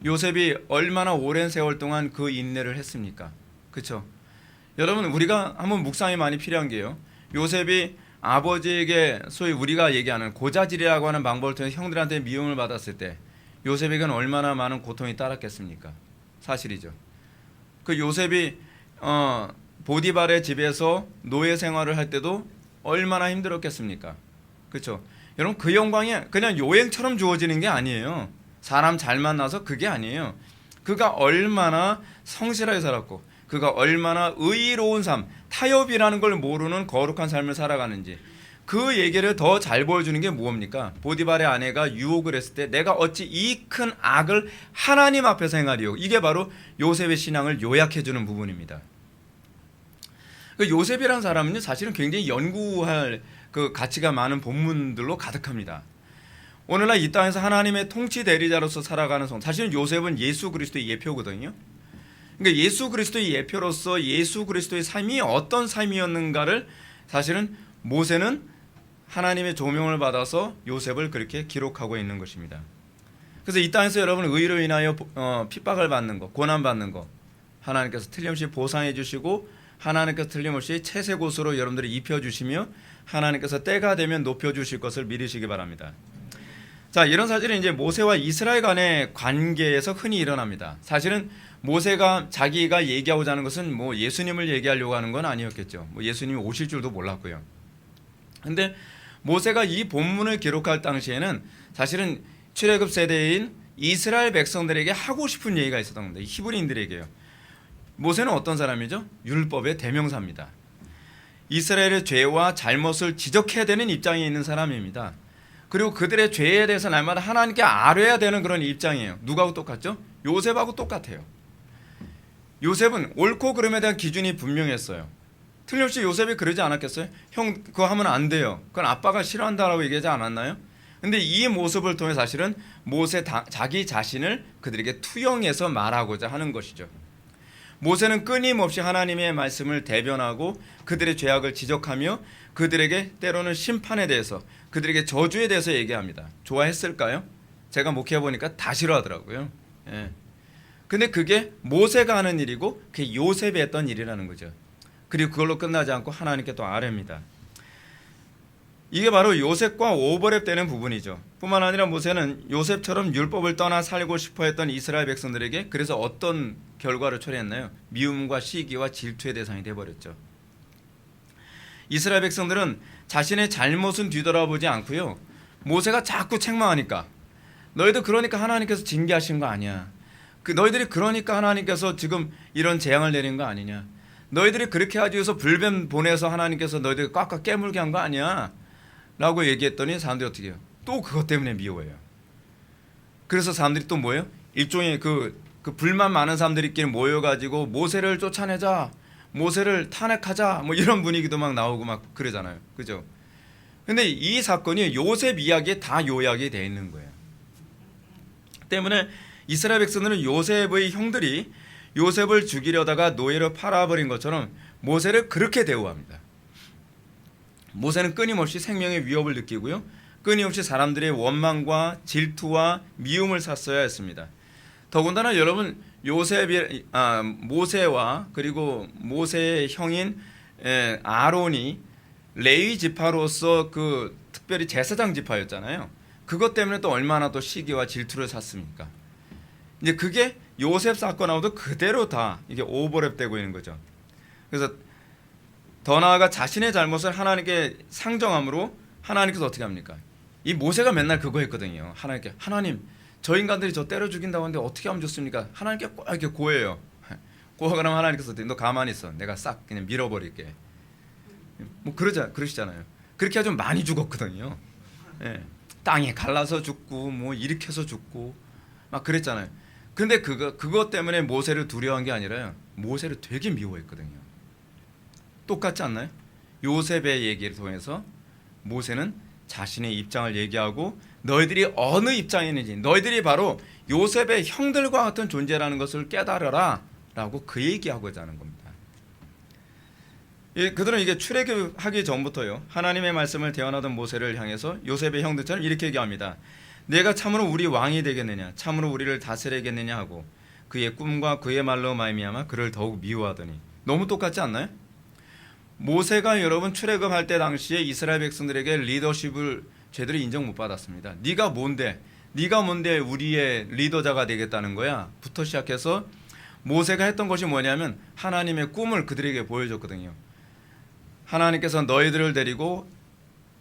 요셉이 얼마나 오랜 세월 동안 그 인내를 했습니까? 그렇죠? 여러분, 우리가 한번 묵상이 많이 필요한 게요, 요셉이 아버지에게 소위 우리가 얘기하는 고자질이라고 하는 방법을 통해 형들한테 미움을 받았을 때 요셉에게는 얼마나 많은 고통이 따랐겠습니까? 사실이죠. 그 요셉이 보디발의 집에서 노예 생활을 할 때도 얼마나 힘들었겠습니까? 그렇죠? 여러분, 그 영광이 그냥 요행처럼 주어지는 게 아니에요. 사람 잘 만나서 그게 아니에요. 그가 얼마나 성실하게 살았고 그가 얼마나 의로운 삶, 타협이라는 걸 모르는 거룩한 삶을 살아가는지 그 얘기를 더 잘 보여주는 게 뭡니까? 보디발의 아내가 유혹을 했을 때 내가 어찌 이 큰 악을 하나님 앞에서 행하리요. 이게 바로 요셉의 신앙을 요약해주는 부분입니다. 그 요셉이라는 사람은 사실은 굉장히 연구할 그 가치가 많은 본문들로 가득합니다. 오늘날 이 땅에서 하나님의 통치 대리자로서 살아가는 성, 사실은 요셉은 예수 그리스도의 예표거든요. 그러니까 예수 그리스도의 예표로서 예수 그리스도의 삶이 어떤 삶이었는가를 사실은 모세는 하나님의 조명을 받아서 요셉을 그렇게 기록하고 있는 것입니다. 그래서 이 땅에서 여러분 의로 인하여 핍박을 받는 것, 고난받는 것 하나님께서 틀림없이 보상해 주시고 하나님께서 틀림없이 채색 옷으로 여러분들이 입혀주시며 하나님께서 때가 되면 높여주실 것을 믿으시기 바랍니다. 자, 이런 사실은 이제 모세와 이스라엘 간의 관계에서 흔히 일어납니다. 사실은 모세가 자기가 얘기하고자 하는 것은 뭐 예수님을 얘기하려고 하는 건 아니었겠죠. 뭐 예수님이 오실 줄도 몰랐고요. 근데 모세가 이 본문을 기록할 당시에는 사실은 출애굽 세대인 이스라엘 백성들에게 하고 싶은 얘기가 있었던 겁니다. 히브리인들에게요. 모세는 어떤 사람이죠? 율법의 대명사입니다. 이스라엘의 죄와 잘못을 지적해야 되는 입장에 있는 사람입니다. 그리고 그들의 죄에 대해서 날마다 하나님께 아뢰야 되는 그런 입장이에요. 누구하고 똑같죠? 요셉하고 똑같아요. 요셉은 옳고 그름에 대한 기준이 분명했어요. 틀림없이 요셉이 그러지 않았겠어요? 형 그거 하면 안 돼요. 그건 아빠가 싫어한다라고 얘기하지 않았나요? 근데 이 모습을 통해 사실은 자기 자신을 그들에게 투영해서 말하고자 하는 것이죠. 모세는 끊임없이 하나님의 말씀을 대변하고 그들의 죄악을 지적하며 그들에게 때로는 심판에 대해서, 그들에게 저주에 대해서 얘기합니다. 좋아했을까요? 제가 목회해 보니까 다 싫어하더라고요. 예. 근데 그게 모세가 하는 일이고 그게 요셉이 했던 일이라는 거죠. 그리고 그걸로 끝나지 않고 하나님께 또 아뢰입니다. 이게 바로 요셉과 오버랩되는 부분이죠. 뿐만 아니라 모세는 요셉처럼 율법을 떠나 살고 싶어했던 이스라엘 백성들에게 그래서 어떤 결과를 초래했나요? 미움과 시기와 질투의 대상이 되어버렸죠. 이스라엘 백성들은 자신의 잘못은 뒤돌아보지 않고요, 모세가 자꾸 책망하니까 너희들 그러니까 하나님께서 징계하신 거 아니야, 너희들이 그러니까 하나님께서 지금 이런 재앙을 내린 거 아니냐, 너희들이 그렇게 하기 위해서 불뱀 보내서 하나님께서 너희들 꽉꽉 깨물게 한 거 아니야 라고 얘기했더니 사람들이 어떻게 해요? 또 그것 때문에 미워해요. 그래서 사람들이 또 뭐예요? 일종의 그 불만 많은 사람들끼리 모여가지고 모세를 쫓아내자, 모세를 탄핵하자, 뭐 이런 분위기도 막 나오고 막 그러잖아요. 그죠? 근데 이 사건이 요셉 이야기에 다 요약이 되어 있는 거예요. 때문에 이스라엘 백성들은 요셉의 형들이 요셉을 죽이려다가 노예로 팔아버린 것처럼 모세를 그렇게 대우합니다. 모세는 끊임없이 생명의 위협을 느끼고요, 끊임없이 사람들의 원망과 질투와 미움을 샀어야 했습니다. 더군다나 여러분, 모세와 그리고 모세의 형인 아론이 레위 지파로서 그 특별히 제사장 지파였잖아요. 그것 때문에 또 얼마나 또 시기와 질투를 샀습니까? 이제 그게 요셉 사건하고도 그대로 다 이게 오버랩되고 있는 거죠. 그래서 더 나아가 자신의 잘못을 하나님께 상정함으로 하나님께서 어떻게 합니까? 이 모세가 맨날 그거 했거든요. 하나님께, 하나님 저 인간들이 저 때려 죽인다고 하는데 어떻게 하면 좋습니까? 하나님께 꼭 이렇게 고해요. 그러면 하나님께서 너 가만히 있어, 내가 싹 그냥 밀어버릴게. 뭐 그러시잖아요. 그렇게 아주 많이 죽었거든요. 예. 땅에 갈라서 죽고 뭐 일으켜서 죽고 막 그랬잖아요. 근데 그것 때문에 모세를 두려워한 게 아니라요, 모세를 되게 미워했거든요. 똑같지 않나요? 요셉의 얘기를 통해서 모세는 자신의 입장을 얘기하고 너희들이 어느 입장에 있는지, 너희들이 바로 요셉의 형들과 같은 존재라는 것을 깨달아라 라고 그 얘기하고자 하는 겁니다. 그들은 이게 출애굽하기 전부터요, 하나님의 말씀을 대언하던 모세를 향해서 요셉의 형들처럼 이렇게 얘기합니다. 내가 참으로 우리 왕이 되겠느냐, 참으로 우리를 다스리겠느냐 하고 그의 꿈과 그의 말로 말미암아 그를 더욱 미워하더니. 너무 똑같지 않나요? 모세가 여러분 출애굽할 때 당시에 이스라엘 백성들에게 리더십을 제대로 인정 못 받았습니다. 네가 뭔데 우리의 리더자가 되겠다는 거야 부터 시작해서 모세가 했던 것이 뭐냐면 하나님의 꿈을 그들에게 보여줬거든요. 하나님께서 너희들을 데리고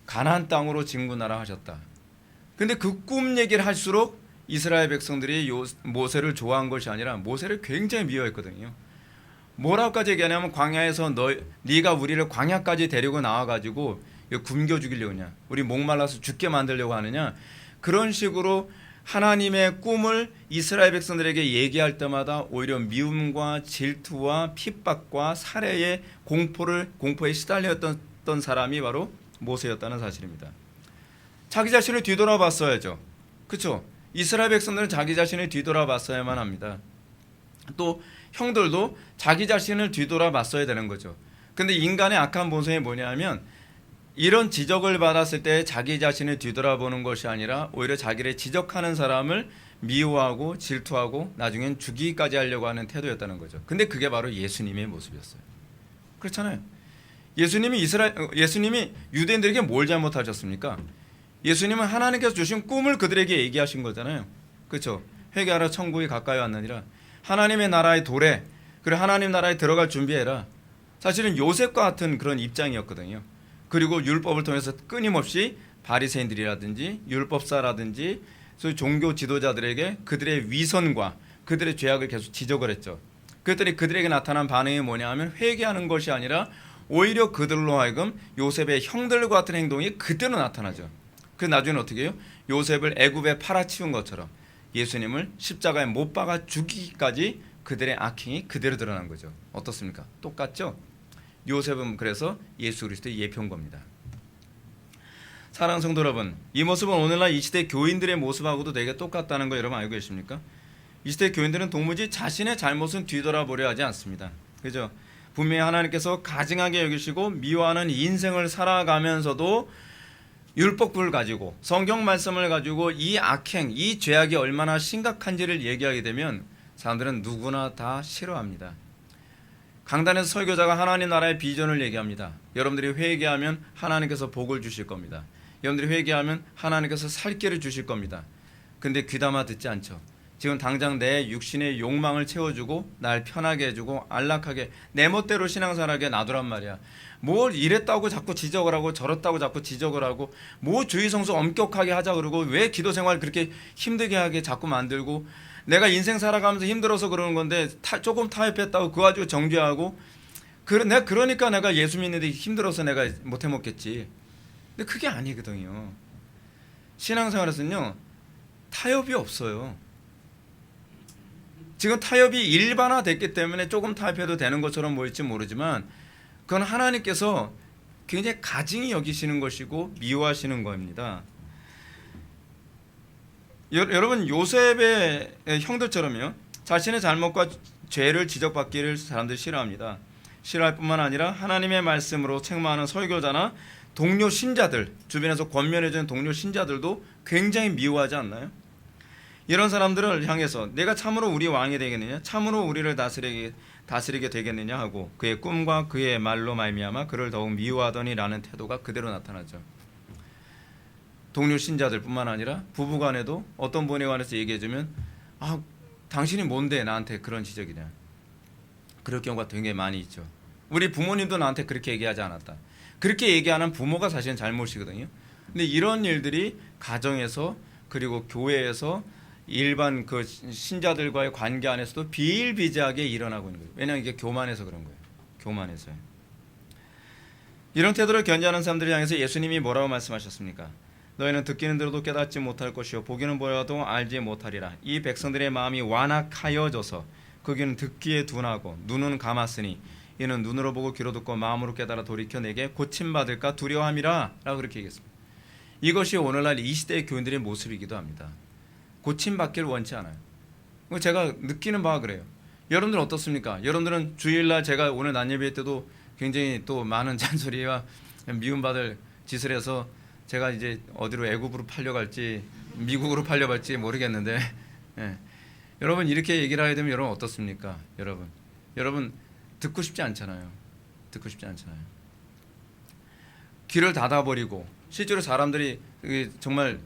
가나안 땅으로 진군하라 하셨다. 근데 그 꿈 얘기를 할수록 이스라엘 백성들이 모세를 좋아한 것이 아니라 모세를 굉장히 미워했거든요. 뭐라고까지 얘기하냐면 광야에서 네가 우리를 광야까지 데리고 나와가지고 굶겨 죽이려고 하냐, 우리 목말라서 죽게 만들려고 하느냐, 그런 식으로 하나님의 꿈을 이스라엘 백성들에게 얘기할 때마다 오히려 미움과 질투와 핍박과 살해의 공포에 시달렸던 사람이 바로 모세였다는 사실입니다. 자기 자신을 뒤돌아봤어야죠. 그렇죠? 이스라엘 백성들은 자기 자신을 뒤돌아봤어야만 합니다. 또 형들도 자기 자신을 뒤돌아봤어야 되는 거죠. 근데 인간의 악한 본성이 뭐냐면 이런 지적을 받았을 때 자기 자신을 뒤돌아보는 것이 아니라 오히려 자기를 지적하는 사람을 미워하고 질투하고 나중엔 죽이기까지 하려고 하는 태도였다는 거죠. 근데 그게 바로 예수님의 모습이었어요. 그렇잖아요. 예수님이 유대인들에게 뭘 잘못하셨습니까? 예수님은 하나님께서 주신 꿈을 그들에게 얘기하신 거잖아요. 그렇죠? 회개하라, 천국이 가까이 왔느니라. 하나님의 나라의 도래, 그리고 하나님 나라에 들어갈 준비해라. 사실은 요셉과 같은 그런 입장이었거든요. 그리고 율법을 통해서 끊임없이 바리새인들이라든지 율법사라든지 소위 종교 지도자들에게 그들의 위선과 그들의 죄악을 계속 지적을 했죠. 그랬더니 그들에게 나타난 반응이 뭐냐 하면 회개하는 것이 아니라 오히려 그들로 하여금 요셉의 형들과 같은 행동이 그대로 나타나죠. 그 나중에 어떻게 해요? 요셉을 애굽에 팔아치운 것처럼 예수님을 십자가에 못 박아 죽이기까지 그들의 악행이 그대로 드러난 거죠. 어떻습니까? 똑같죠? 요셉은 그래서 예수 그리스도의 예표인 겁니다. 사랑하는 성도 여러분, 이 모습은 오늘날 이 시대 교인들의 모습하고도 되게 똑같다는 거 여러분 알고 계십니까? 이 시대 교인들은 도무지 자신의 잘못은 뒤돌아보려 하지 않습니다. 그죠? 분명히 하나님께서 가증하게 여기시고 미워하는 인생을 살아가면서도 율법을 가지고 성경 말씀을 가지고 이 악행, 이 죄악이 얼마나 심각한지를 얘기하게 되면 사람들은 누구나 다 싫어합니다. 강단에서 설교자가 하나님 나라의 비전을 얘기합니다. 여러분들이 회개하면 하나님께서 복을 주실 겁니다. 여러분들이 회개하면 하나님께서 살 길을 주실 겁니다. 근데 귀담아 듣지 않죠. 지금 당장 내 육신의 욕망을 채워주고 날 편하게 해주고 안락하게 내 멋대로 신앙생활하게 놔두란 말이야. 뭘 이랬다고 자꾸 지적을 하고 저랬다고 자꾸 지적을 하고 뭐 주의 성수 엄격하게 하자 그러고 왜 기도 생활 그렇게 힘들게 하게 자꾸 만들고 내가 인생 살아가면서 힘들어서 그러는 건데 조금 타협했다고 그거 가지고 정죄하고 그러니까 내가 예수 믿는데 힘들어서 내가 못 해먹겠지. 근데 그게 아니거든요. 신앙생활에서는요 타협이 없어요. 지금 타협이 일반화됐기 때문에 조금 타협해도 되는 것처럼 보일지 모르지만 그건 하나님께서 굉장히 가증히 여기시는 것이고 미워하시는 겁니다. 여러분 요셉의 형들처럼요 자신의 잘못과 죄를 지적받기를 사람들이 싫어합니다. 싫어할 뿐만 아니라 하나님의 말씀으로 책망하는 설교자나 동료 신자들, 주변에서 권면해주는 동료 신자들도 굉장히 미워하지 않나요? 이런 사람들을 향해서 내가 참으로 우리 왕이 되겠느냐, 참으로 우리를 다스리게 되겠느냐 하고 그의 꿈과 그의 말로 말미암아 그를 더욱 미워하더니라는 태도가 그대로 나타나죠. 동료 신자들뿐만 아니라 부부간에도 어떤 분에 관해서 얘기해주면 당신이 뭔데 나한테 그런 지적이냐, 그럴 경우가 굉장히 많이 있죠. 우리 부모님도 나한테 그렇게 얘기하지 않았다. 그렇게 얘기하는 부모가 사실은 잘못이거든요. 근데 이런 일들이 가정에서 그리고 교회에서 일반 그 신자들과의 관계 안에서도 비일비재하게 일어나고 있는 거예요. 왜냐하면 이게 교만해서 그런 거예요. 교만해서요. 이런 태도를 견지하는 사람들을 향해서 예수님이 뭐라고 말씀하셨습니까? 너희는 듣기는 들어도 깨닫지 못할 것이요 보기는 보여도 알지 못하리라. 이 백성들의 마음이 완악하여져서 그 귀는 듣기에 둔하고 눈은 감았으니 이는 눈으로 보고 귀로 듣고 마음으로 깨달아 돌이켜 내게 고침받을까 두려워함이라 라고 그렇게 얘기했습니다. 이것이 오늘날 이 시대의 교인들의 모습이기도 합니다. 고침받기를 원치 않아요. 제가 느끼는 바가 그래요. 여러분들은 어떻습니까? 여러분들은 주일날 제가 오늘 난예배 때도 굉장히 또 많은 잔소리와 미움받을 짓을 해서 제가 이제 어디로 애굽으로 팔려갈지 미국으로 팔려갈지 모르겠는데 여러분 이렇게 얘기를 하게 되면 여러분 어떻습니까? 여러분 듣고 싶지 않잖아요. 듣고 싶지 않잖아요. 귀를 닫아버리고 실제로 사람들이 정말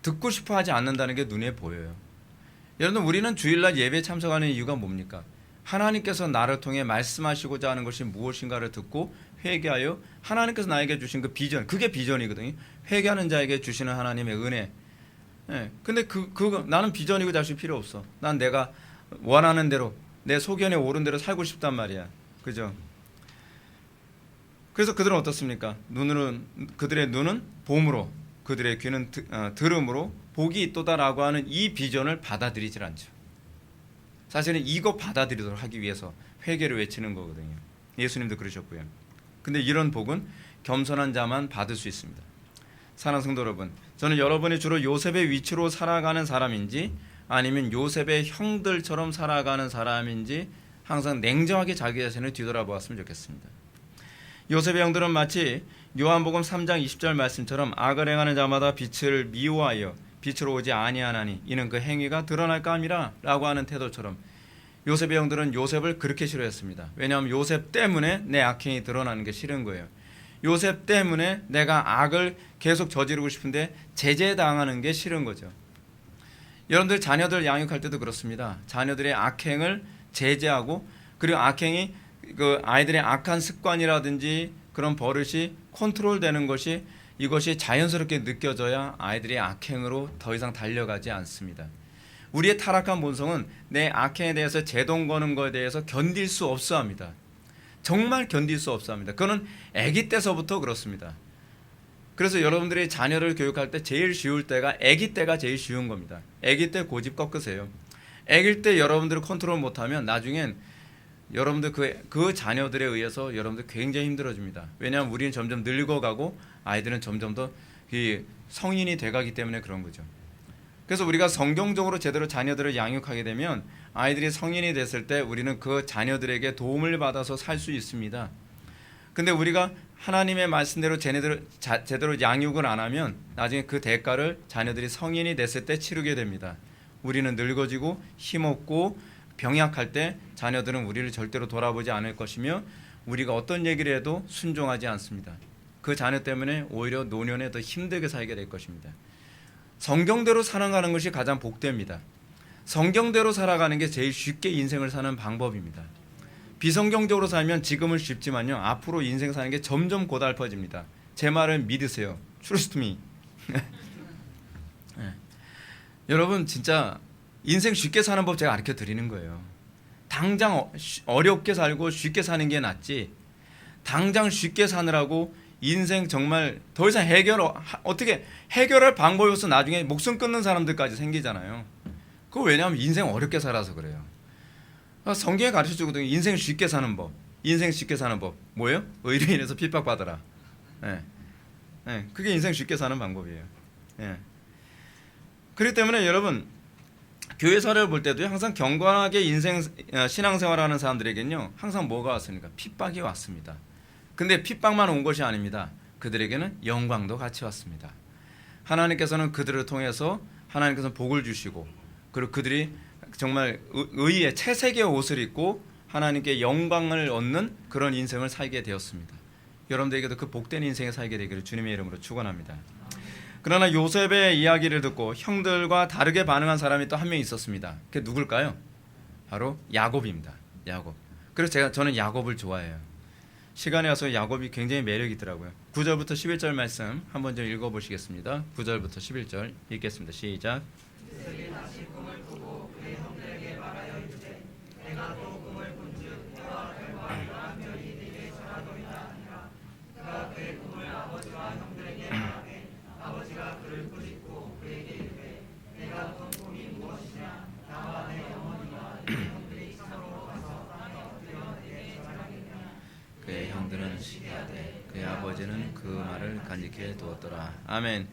듣고 싶어 하지 않는다는 게 눈에 보여요. 여러분 우리는 주일날 예배에 참석하는 이유가 뭡니까? 하나님께서 나를 통해 말씀하시고자 하는 것이 무엇인가를 듣고 회개하여 하나님께서 나에게 주신 그 비전, 그게 비전이거든요. 회개하는 자에게 주시는 하나님의 은혜. 근데 나는 비전이고 자식 필요 없어. 난 내가 원하는 대로 내 소견에 오른 대로 살고 싶단 말이야. 그죠? 그래서 그들은 어떻습니까? 그들의 눈은 봄으로, 그들의 귀는 들음으로 복이 있도다라고 하는 이 비전을 받아들이질 않죠. 사실은 이거 받아들이도록 하기 위해서 회개를 외치는 거거든요. 예수님도 그러셨고요. 근데 이런 복은 겸손한 자만 받을 수 있습니다. 사랑하는 성도 여러분, 저는 여러분이 주로 요셉의 위치로 살아가는 사람인지 아니면 요셉의 형들처럼 살아가는 사람인지 항상 냉정하게 자기 자신을 뒤돌아보았으면 좋겠습니다. 요셉의 형들은 마치 요한복음 3장 20절 말씀처럼 악을 행하는 자마다 빛을 미워하여 빛으로 오지 아니하나니 이는 그 행위가 드러날까 함이라 라고 하는 태도처럼 요셉의 형들은 요셉을 그렇게 싫어했습니다. 왜냐하면 요셉 때문에 내 악행이 드러나는 게 싫은 거예요. 요셉 때문에 내가 악을 계속 저지르고 싶은데 제재당하는 게 싫은 거죠. 여러분들 자녀들 양육할 때도 그렇습니다. 자녀들의 악행을 제재하고 그리고 악행이 그 아이들의 악한 습관이라든지 그런 버릇이 컨트롤되는 것이 이것이 자연스럽게 느껴져야 아이들이 악행으로 더 이상 달려가지 않습니다. 우리의 타락한 본성은 내 악행에 대해서 제동 거는 것에 대해서 견딜 수 없어 합니다. 정말 견딜 수 없어 합니다. 그거는 아기 때서부터 그렇습니다. 그래서 여러분들이 자녀를 교육할 때 제일 쉬울 때가 아기 때가 제일 쉬운 겁니다. 아기 때 고집 꺾으세요. 아기일 때 여러분들을 컨트롤 못하면 나중엔 여러분들 그 자녀들에 의해서 여러분들 굉장히 힘들어집니다. 왜냐하면 우리는 점점 늙어가고 아이들은 점점 더 성인이 돼가기 때문에 그런 거죠. 그래서 우리가 성경적으로 제대로 자녀들을 양육하게 되면 아이들이 성인이 됐을 때 우리는 그 자녀들에게 도움을 받아서 살 수 있습니다. 근데 우리가 하나님의 말씀대로 제대로 양육을 안 하면 나중에 그 대가를 자녀들이 성인이 됐을 때 치르게 됩니다. 우리는 늙어지고 힘없고 병약할 때 자녀들은 우리를 절대로 돌아보지 않을 것이며 우리가 어떤 얘기를 해도 순종하지 않습니다. 그 자녀 때문에 오히려 노년에 더 힘들게 살게 될 것입니다. 성경대로 살아가는 것이 가장 복됩니다. 성경대로 살아가는 게 제일 쉽게 인생을 사는 방법입니다. 비성경적으로 살면 지금은 쉽지만요, 앞으로 인생 사는 게 점점 고달퍼집니다. 제 말을 믿으세요. Trust me. 네. 여러분 진짜 인생 쉽게 사는 법 제가 가르쳐 드리는 거예요. 당장 어렵게 살고 쉽게 사는 게 낫지, 당장 쉽게 사느라고 인생 정말 더 이상 어떻게 해결할 방법이 없어 나중에 목숨 끊는 사람들까지 생기잖아요. 그거 왜냐하면 인생 어렵게 살아서 그래요. 성경에 가르쳐 주거든요. 인생 쉽게 사는 법. 인생 쉽게 사는 법 뭐예요? 의로 인해서 핍박받아라. 네. 네. 그게 인생 쉽게 사는 방법이에요. 네. 그렇기 때문에 여러분 교회사를 볼 때도 항상 경건하게 신앙생활하는 사람들에게는요 항상 뭐가 왔습니까? 핍박이 왔습니다. 근데 핍박만 온 것이 아닙니다. 그들에게는 영광도 같이 왔습니다. 하나님께서는 그들을 통해서 하나님께서 복을 주시고, 그리고 그들이 정말 의의 채색의 옷을 입고 하나님께 영광을 얻는 그런 인생을 살게 되었습니다. 여러분들에게도 그 복된 인생을 살게 되기를 주님의 이름으로 축원합니다. 그러나 요셉의 이야기를 듣고 형들과 다르게 반응한 사람이 또 한 명 있었습니다. 그게 누굴까요? 바로 야곱입니다. 야곱. 그래서 저는 야곱을 좋아해요. 시간에 와서 야곱이 굉장히 매력이 있더라고요. 9절부터 11절 말씀 한번 좀 읽어보시겠습니다. 9절부터 11절 읽겠습니다. 시작. 그의 형들은 시기하되 그의 아버지는 그 말을 간직해 두었더라. 아멘.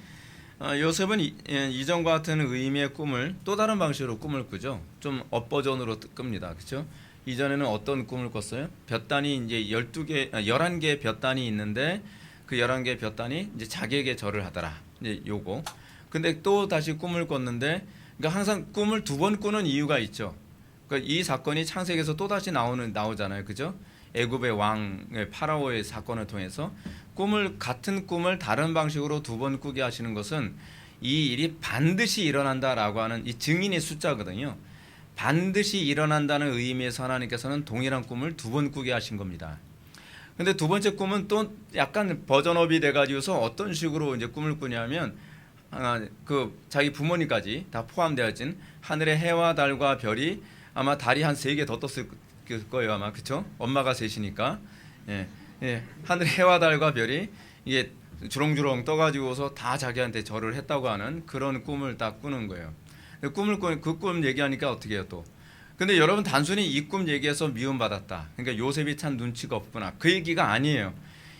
요셉은 이전과 같은 의미의 꿈을 또 다른 방식으로 꿈을 꾸죠. 좀 업버전으로 끕니다. 그렇죠? 이전에는 어떤 꿈을 꿨어요? 볕단이 이제 11개의 볕단이 있는데 그 11개의 볕단이 이제 자기에게 절을 하더라. 이제 요거. 근데 또 다시 꿈을 꿨는데, 그러니까 항상 꿈을 두 번 꾸는 이유가 있죠. 그러니까 이 사건이 창세기에서 또 다시 나오잖아요. 그죠? 애굽의 왕 파라오의 사건을 통해서 같은 꿈을 다른 방식으로 두 번 꾸게 하시는 것은 이 일이 반드시 일어난다라고 하는 이 증인의 숫자거든요. 반드시 일어난다는 의미에서 하나님께서는 동일한 꿈을 두 번 꾸게 하신 겁니다. 근데 두 번째 꿈은 또 약간 버전업이 돼가지고서 어떤 식으로 이제 꿈을 꾸냐면 자기 부모님까지 다 포함되어진 하늘의 해와 달과 별이 아마 달이 한 3개 더 떴을 거예요 아마. 그쵸? 엄마가 셋이니까. 하늘의 해와 달과 별이 이게 주렁주렁 떠가지고서 다 자기한테 절을 했다고 하는 그런 꿈을 딱 꾸는 거예요. 그 꿈 얘기하니까 어떻게 해요 또? 근데 여러분 단순히 이 꿈 얘기해서 미움받았다, 그러니까 요셉이 참 눈치가 없구나, 그 얘기가 아니에요.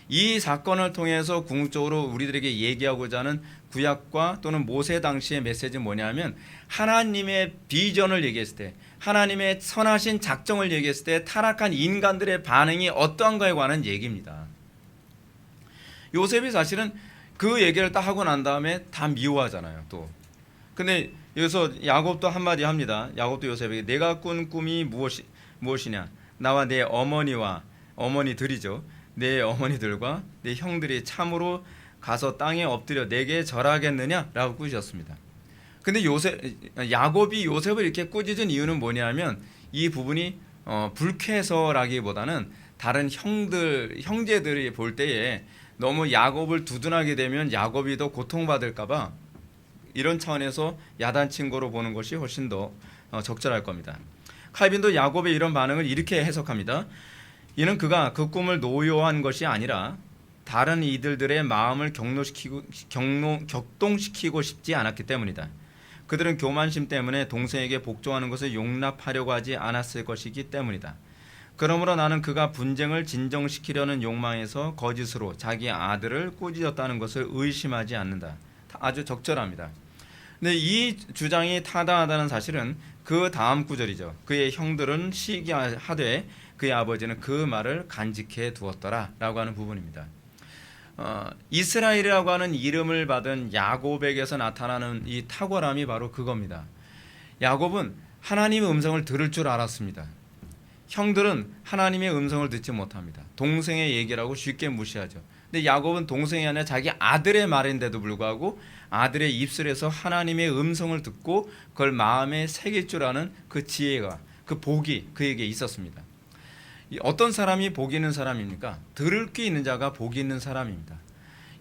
이 사건을 통해서 궁극적으로 우리들에게 얘기하고자 하는 구약과 또는 모세 당시의 메시지는 뭐냐면 하나님의 비전을 얘기했을 때, 하나님의 선하신 작정을 얘기했을 때 타락한 인간들의 반응이 어떠한가에 관한 얘기입니다. 요셉이 사실은 그 얘기를 딱 하고 난 다음에 다 미워하잖아요 또. 근데 여기서 야곱도 한마디 합니다. 야곱도 요셉에게 내가 꾼 꿈이 무엇이냐, 나와 내 어머니들이죠, 내 어머니들과 내 형들이 참으로 가서 땅에 엎드려 내게 절하겠느냐라고 꾸짖었습니다. 근데 야곱이 요셉을 이렇게 꾸짖은 이유는 뭐냐면 이 부분이 불쾌해서라기보다는 다른 형제들이 볼 때에 너무 야곱을 두둔하게 되면 야곱이 더 고통받을까봐 이런 차원에서 야단친 거로 보는 것이 훨씬 더 적절할 겁니다. 칼빈도 야곱의 이런 반응을 이렇게 해석합니다. 이는 그가 그 꿈을 노여한 것이 아니라 다른 이들의 마음을 격동시키고 싶지 않았기 때문이다. 그들은 교만심 때문에 동생에게 복종하는 것을 용납하려고 하지 않았을 것이기 때문이다. 그러므로 나는 그가 분쟁을 진정시키려는 욕망에서 거짓으로 자기 아들을 꾸짖었다는 것을 의심하지 않는다. 아주 적절합니다. 근데 이 주장이 타당하다는 사실은 그 다음 구절이죠. 그의 형들은 시기하되 그의 아버지는 그 말을 간직해 두었더라 라고 하는 부분입니다. 이스라엘이라고 하는 이름을 받은 야곱에게서 나타나는 이 탁월함이 바로 그겁니다. 야곱은 하나님의 음성을 들을 줄 알았습니다. 형들은 하나님의 음성을 듣지 못합니다. 동생의 얘기라고 쉽게 무시하죠. 근데 야곱은 동생이 아니라 자기 아들의 말인데도 불구하고 아들의 입술에서 하나님의 음성을 듣고 그걸 마음에 새길 줄 아는 그 지혜가, 그 복이 그에게 있었습니다. 어떤 사람이 복이 있는 사람입니까? 들을 귀 있는 자가 복이 있는 사람입니다.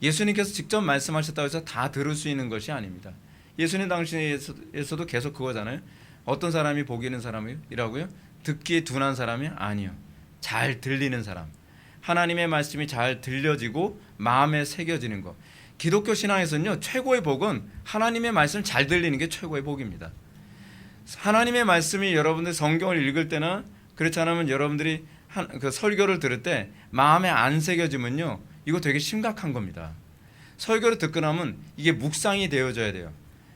예수님께서 직접 말씀하셨다고 해서 다 들을 수 있는 것이 아닙니다. 예수님 당시에서도 계속 그거잖아요. 어떤 사람이 복이 있는 사람이라고요? 듣기에 둔한 사람이 아니요. 잘 들리는 사람. 하나님의 말씀이 잘 들려지고 마음에 새겨지는 것. 기독교 신앙에서는요, 최고의 복은 하나님의 말씀을 잘 들리는 게 최고의 복입니다. 하나님의 말씀이 여러분들 성경을 읽을 때나 그렇지 않으면 여러분들이 그 설교를 들을 때 마음에 안 새겨지면요, 이거 되게 심각한 겁니다. 설교를 듣고 나면 이게 묵상이 되어져야 돼요.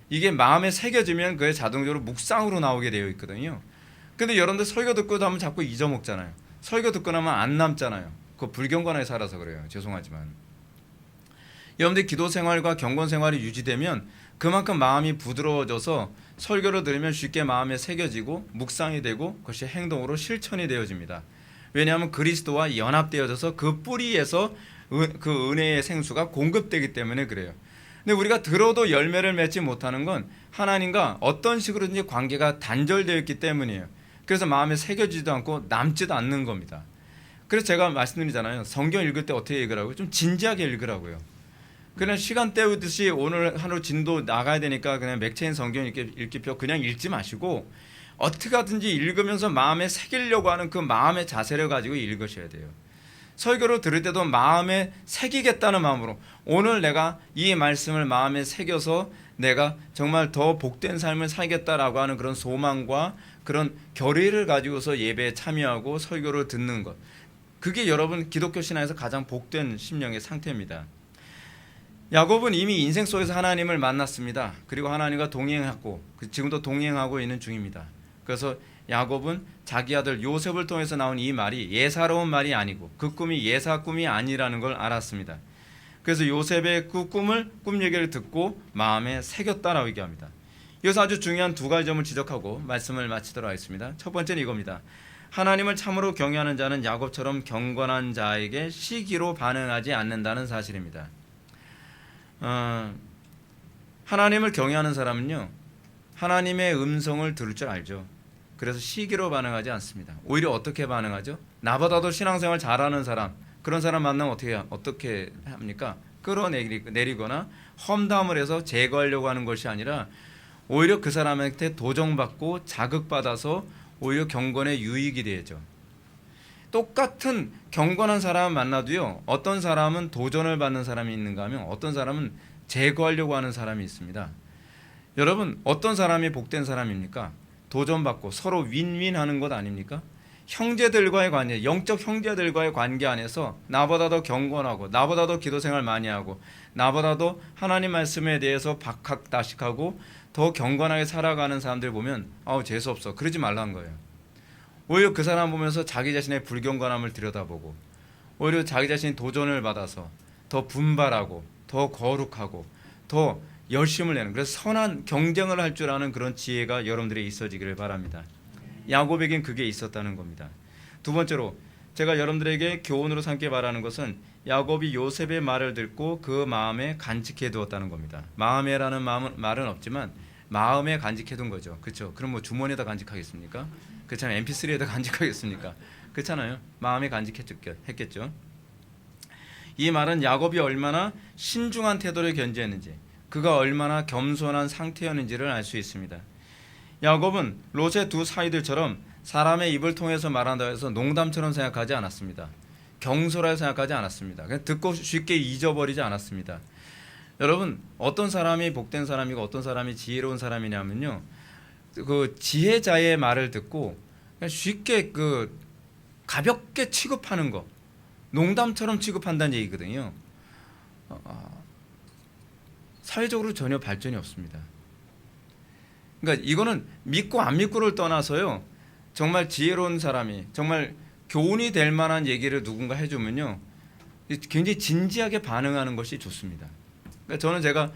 이게 마음에 새겨지면 그게 자동적으로 묵상으로 나오게 되어 있거든요. 근데 여러분들 설교 듣고 나면 자꾸 잊어먹잖아요. 설교 듣고 나면 안 남잖아요. 그 불경건하게 살아서 그래요. 죄송하지만. 여러분들 기도 생활과 경건 생활이 유지되면 그만큼 마음이 부드러워져서 설교를 들으면 쉽게 마음에 새겨지고 묵상이 되고 그것이 행동으로 실천이 되어집니다. 왜냐하면 그리스도와 연합되어져서 그 뿌리에서 그 은혜의 생수가 공급되기 때문에 그래요. 근데 우리가 들어도 열매를 맺지 못하는 건 하나님과 어떤 식으로든지 관계가 단절되어 있기 때문이에요. 그래서 마음에 새겨지지도 않고 남지도 않는 겁니다. 그래서 제가 말씀드리잖아요. 성경 읽을 때 어떻게 읽으라고요? 좀 진지하게 읽으라고요. 그냥 시간 때우듯이 오늘 하루 진도 나가야 되니까 그냥 맥체인 성경 읽기표 그냥 읽지 마시고 어떻게 하든지 읽으면서 마음에 새기려고 하는 그 마음의 자세를 가지고 읽으셔야 돼요. 설교를 들을 때도 마음에 새기겠다는 마음으로 오늘 내가 이 말씀을 마음에 새겨서 내가 정말 더 복된 삶을 살겠다라고 하는 그런 소망과 그런 결의를 가지고서 예배에 참여하고 설교를 듣는 것, 그게 여러분 기독교 신앙에서 가장 복된 심령의 상태입니다. 야곱은 이미 인생 속에서 하나님을 만났습니다. 그리고 하나님과 동행하고 지금도 동행하고 있는 중입니다. 그래서 야곱은 자기 아들 요셉을 통해서 나온 이 말이 예사로운 말이 아니고 그 꿈이 예사 꿈이 아니라는 걸 알았습니다. 그래서 요셉의 그 꿈 얘기를 듣고 마음에 새겼다라고 얘기합니다. 여기서 아주 중요한 두 가지 점을 지적하고 말씀을 마치도록 하겠습니다. 첫 번째는 이겁니다. 하나님을 참으로 경외하는 자는 야곱처럼 경건한 자에게 시기로 반응하지 않는다는 사실입니다. 하나님을 경외하는 사람은요, 하나님의 음성을 들을 줄 알죠. 그래서 시기로 반응하지 않습니다. 오히려 어떻게 반응하죠? 나보다도 신앙생활 잘하는 사람, 그런 사람 만나면 어떻게 합니까? 끌어내리거나 험담을 해서 제거하려고 하는 것이 아니라 오히려 그 사람한테 도정받고 자극받아서 오히려 경건에 유익이 되죠. 똑같은 경건한 사람 만나도요, 어떤 사람은 도전을 받는 사람이 있는가 하면 어떤 사람은 제거하려고 하는 사람이 있습니다. 여러분, 어떤 사람이 복된 사람입니까? 도전받고 서로 윈윈하는 것 아닙니까? 형제들과의 관계, 영적 형제들과의 관계 안에서 나보다 더 경건하고 나보다 더 기도생활 많이 하고 나보다도 하나님 말씀에 대해서 박학다식하고 더 경건하게 살아가는 사람들 보면 재수없어, 그러지 말라는 거예요. 오히려 그 사람 보면서 자기 자신의 불경건함을 들여다보고 오히려 자기 자신이 도전을 받아서 더 분발하고 더 거룩하고 더 열심을 내는, 그래서 선한 경쟁을 할 줄 아는 그런 지혜가 여러분들에 있어지기를 바랍니다. 야곱에겐 그게 있었다는 겁니다. 두 번째로 제가 여러분들에게 교훈으로 삼게 바라는 것은 야곱이 요셉의 말을 듣고 그 마음에 간직해 두었다는 겁니다. 마음에라는 말은 없지만 마음에 간직해 둔 거죠. 그렇죠? 그럼 뭐 주머니에다 간직하겠습니까? 그렇잖아요. MP3에다 간직하겠습니까? 그렇잖아요. 마음에 간직했겠죠. 이 말은 야곱이 얼마나 신중한 태도를 견지했는지, 그가 얼마나 겸손한 상태였는지를 알 수 있습니다. 야곱은 롯의 두 사이들처럼 사람의 입을 통해서 말한다 해서 농담처럼 생각하지 않았습니다. 경솔하게 생각하지 않았습니다. 그냥 듣고 쉽게 잊어버리지 않았습니다. 여러분 어떤 사람이 복된 사람이고 어떤 사람이 지혜로운 사람이냐면요, 그 지혜자의 말을 듣고 그냥 쉽게 그 가볍게 취급하는 거, 농담처럼 취급한다는 얘기거든요. 사회적으로 전혀 발전이 없습니다. 그러니까 이거는 믿고 안 믿고를 떠나서요, 정말 지혜로운 사람이 정말 교훈이 될 만한 얘기를 누군가 해주면요, 굉장히 진지하게 반응하는 것이 좋습니다. 그러니까 저는 제가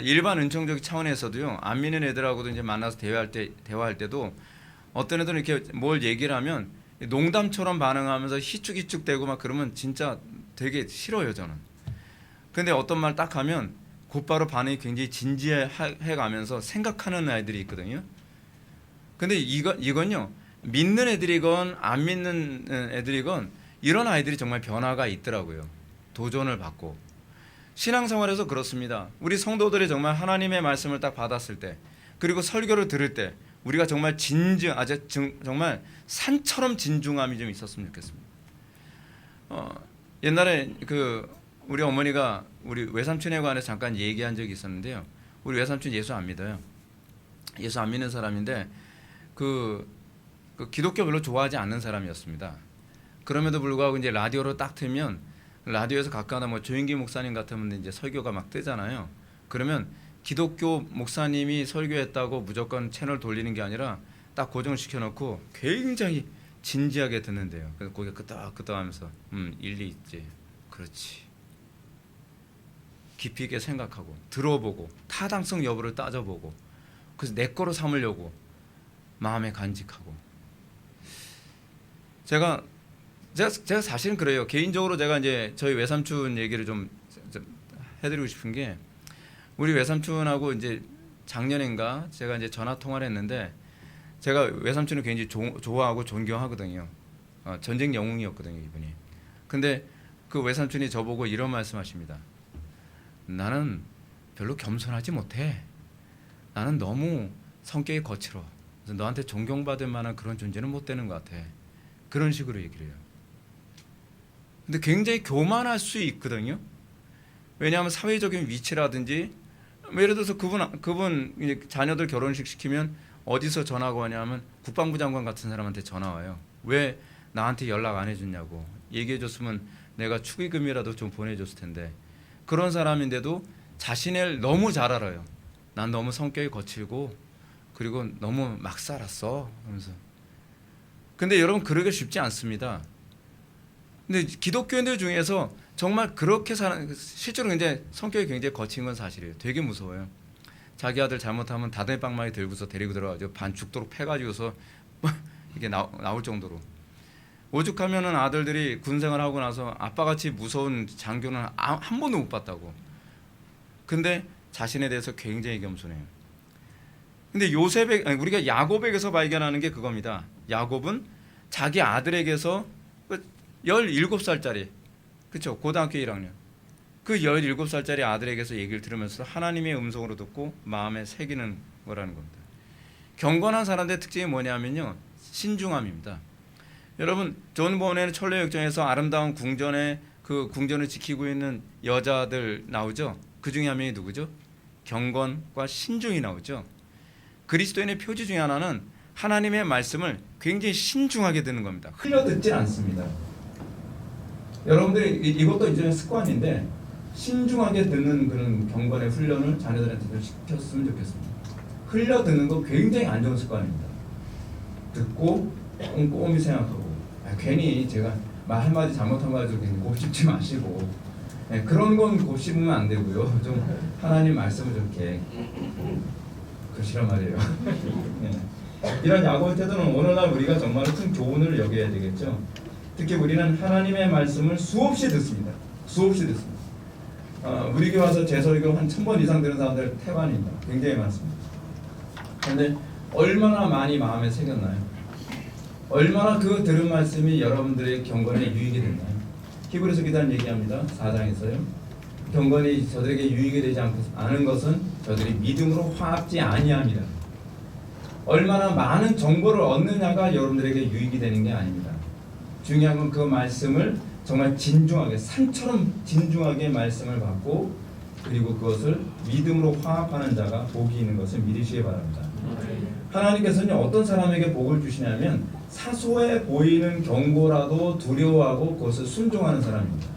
일반 은총적 차원에서도요, 안 믿는 애들하고도 이제 만나서 대화할 때도 어떤 애들은 이렇게 뭘 얘기를 하면 농담처럼 반응하면서 희축희축대고 막 그러면 진짜 되게 싫어요, 저는. 근데 어떤 말 딱 하면 곧바로 반응이 굉장히 진지해 가면서 생각하는 아이들이 있거든요. 근데 이건요, 믿는 애들이건 안 믿는 애들이건 이런 아이들이 정말 변화가 있더라고요. 도전을 받고. 신앙생활에서 그렇습니다. 우리 성도들이 정말 하나님의 말씀을 딱 받았을 때, 그리고 설교를 들을 때 우리가 정말 정말 산처럼 진중함이 좀 있었으면 좋겠습니다. 옛날에 우리 어머니가 우리 외삼촌에 관해서 잠깐 얘기한 적이 있었는데요. 우리 외삼촌 예수 안 믿어요. 예수 안 믿는 사람인데 그 기독교 별로 좋아하지 않는 사람이었습니다. 그럼에도 불구하고 이제 라디오로 딱 틀면 라디오에서 가끔가다 뭐 조인기 목사님 같으면 이제 설교가 막 뜨잖아요. 그러면 기독교 목사님이 설교했다고 무조건 채널 돌리는 게 아니라 딱 고정을 시켜놓고 굉장히 진지하게 듣는데요. 그래서 고개 끄덕끄덕하면서 일리 있지, 그렇지. 깊이 있게 생각하고 들어보고 타당성 여부를 따져보고 그래서 내 거로 삼으려고 마음에 간직하고. 제가 사실은 그래요. 개인적으로 제가 이제 저희 외삼촌 얘기를 좀 해드리고 싶은 게, 우리 외삼촌하고 이제 작년인가 제가 이제 전화 통화를 했는데, 제가 외삼촌을 굉장히 좋아하고 존경하거든요. 전쟁 영웅이었거든요, 이분이. 근데 그 외삼촌이 저보고 이런 말씀하십니다. 나는 별로 겸손하지 못해. 나는 너무 성격이 거칠어. 그래서 너한테 존경받을 만한 그런 존재는 못 되는 것 같아. 그런 식으로 얘기를 해요. 근데 굉장히 교만할 수 있거든요. 왜냐하면 사회적인 위치라든지, 예를 들어서 그분 이제 자녀들 결혼식 시키면 어디서 전화가 오냐면 국방부 장관 같은 사람한테 전화 와요. 왜 나한테 연락 안 해줬냐고. 얘기해줬으면 내가 축의금이라도 좀 보내줬을 텐데. 그런 사람인데도 자신을 너무 잘 알아요. 난 너무 성격이 거칠고 그리고 너무 막 살았어 하면서. 근데 여러분, 그러기 쉽지 않습니다. 근데 기독교인들 중에서 정말 그렇게 사는, 실제로 굉장히 성격이 굉장히 거친 건 사실이에요. 되게 무서워요. 자기 아들 잘못하면 다대방망이 들고서 데리고 들어가죠. 반 죽도록 패가지고서 이게 나올 정도로. 오죽하면은 아들들이 군생활 하고 나서 아빠같이 무서운 장교는 한 번도 못 봤다고. 근데 자신에 대해서 굉장히 겸손해요. 근데 우리가 야곱에게서 발견하는 게 그겁니다. 야곱은 자기 아들에게서 17살짜리, 그렇죠? 고등학교 1학년. 그 17살짜리 아들에게서 얘기를 들으면서 하나님의 음성으로 듣고 마음에 새기는 거라는 겁니다. 경건한 사람들의 특징이 뭐냐면요, 신중함입니다. 여러분, 존 보네의 철로 역정에서 아름다운 그 궁전을 지키고 있는 여자들 나오죠. 그 중에 한 명이 누구죠? 경건과 신중이 나오죠. 그리스도인의 표지 중에 하나는 하나님의 말씀을 굉장히 신중하게 듣는 겁니다. 흘려듣지 않습니다. 여러분들이 이것도 이제 습관인데, 신중하게 듣는 그런 경건의 훈련을 자녀들한테 좀 시켰으면 좋겠습니다. 흘려듣는 거 굉장히 안 좋은 습관입니다. 듣고 꼼꼼히 생각하고, 괜히 제가 말 한마디 잘못한 거 가지고 곱씹지 마시고, 그런 건 곱씹으면 안 되고요. 좀 하나님 말씀을 좀 이렇게 그러시란 말이에요. 이런 야곱의 태도는 오늘날 우리가 정말 큰 교훈을 여겨야 되겠죠. 특히 우리는 하나님의 말씀을 수없이 듣습니다. 수없이 듣습니다. 우리 교회 와서 제 설교 한 1000번 이상 들은 사람들 태반입니다. 굉장히 많습니다. 그런데 얼마나 많이 마음에 새겼나요? 얼마나 그 들은 말씀이 여러분들의 경건에 유익이 됐나요? 히브리서 기자는 얘기합니다. 4장에서요. 경건이 저들에게 유익이 되지 않은 것은 저들이 믿음으로 화합지 아니함이라. 얼마나 많은 정보를 얻느냐가 여러분들에게 유익이 되는 게 아닙니다. 중요한 건 그 말씀을 정말 진중하게, 산처럼 진중하게 말씀을 받고 그리고 그것을 믿음으로 화합하는 자가 복이 있는 것을 믿으시기 바랍니다. 하나님께서는 어떤 사람에게 복을 주시냐면 사소해 보이는 경고라도 두려워하고 그것을 순종하는 사람입니다.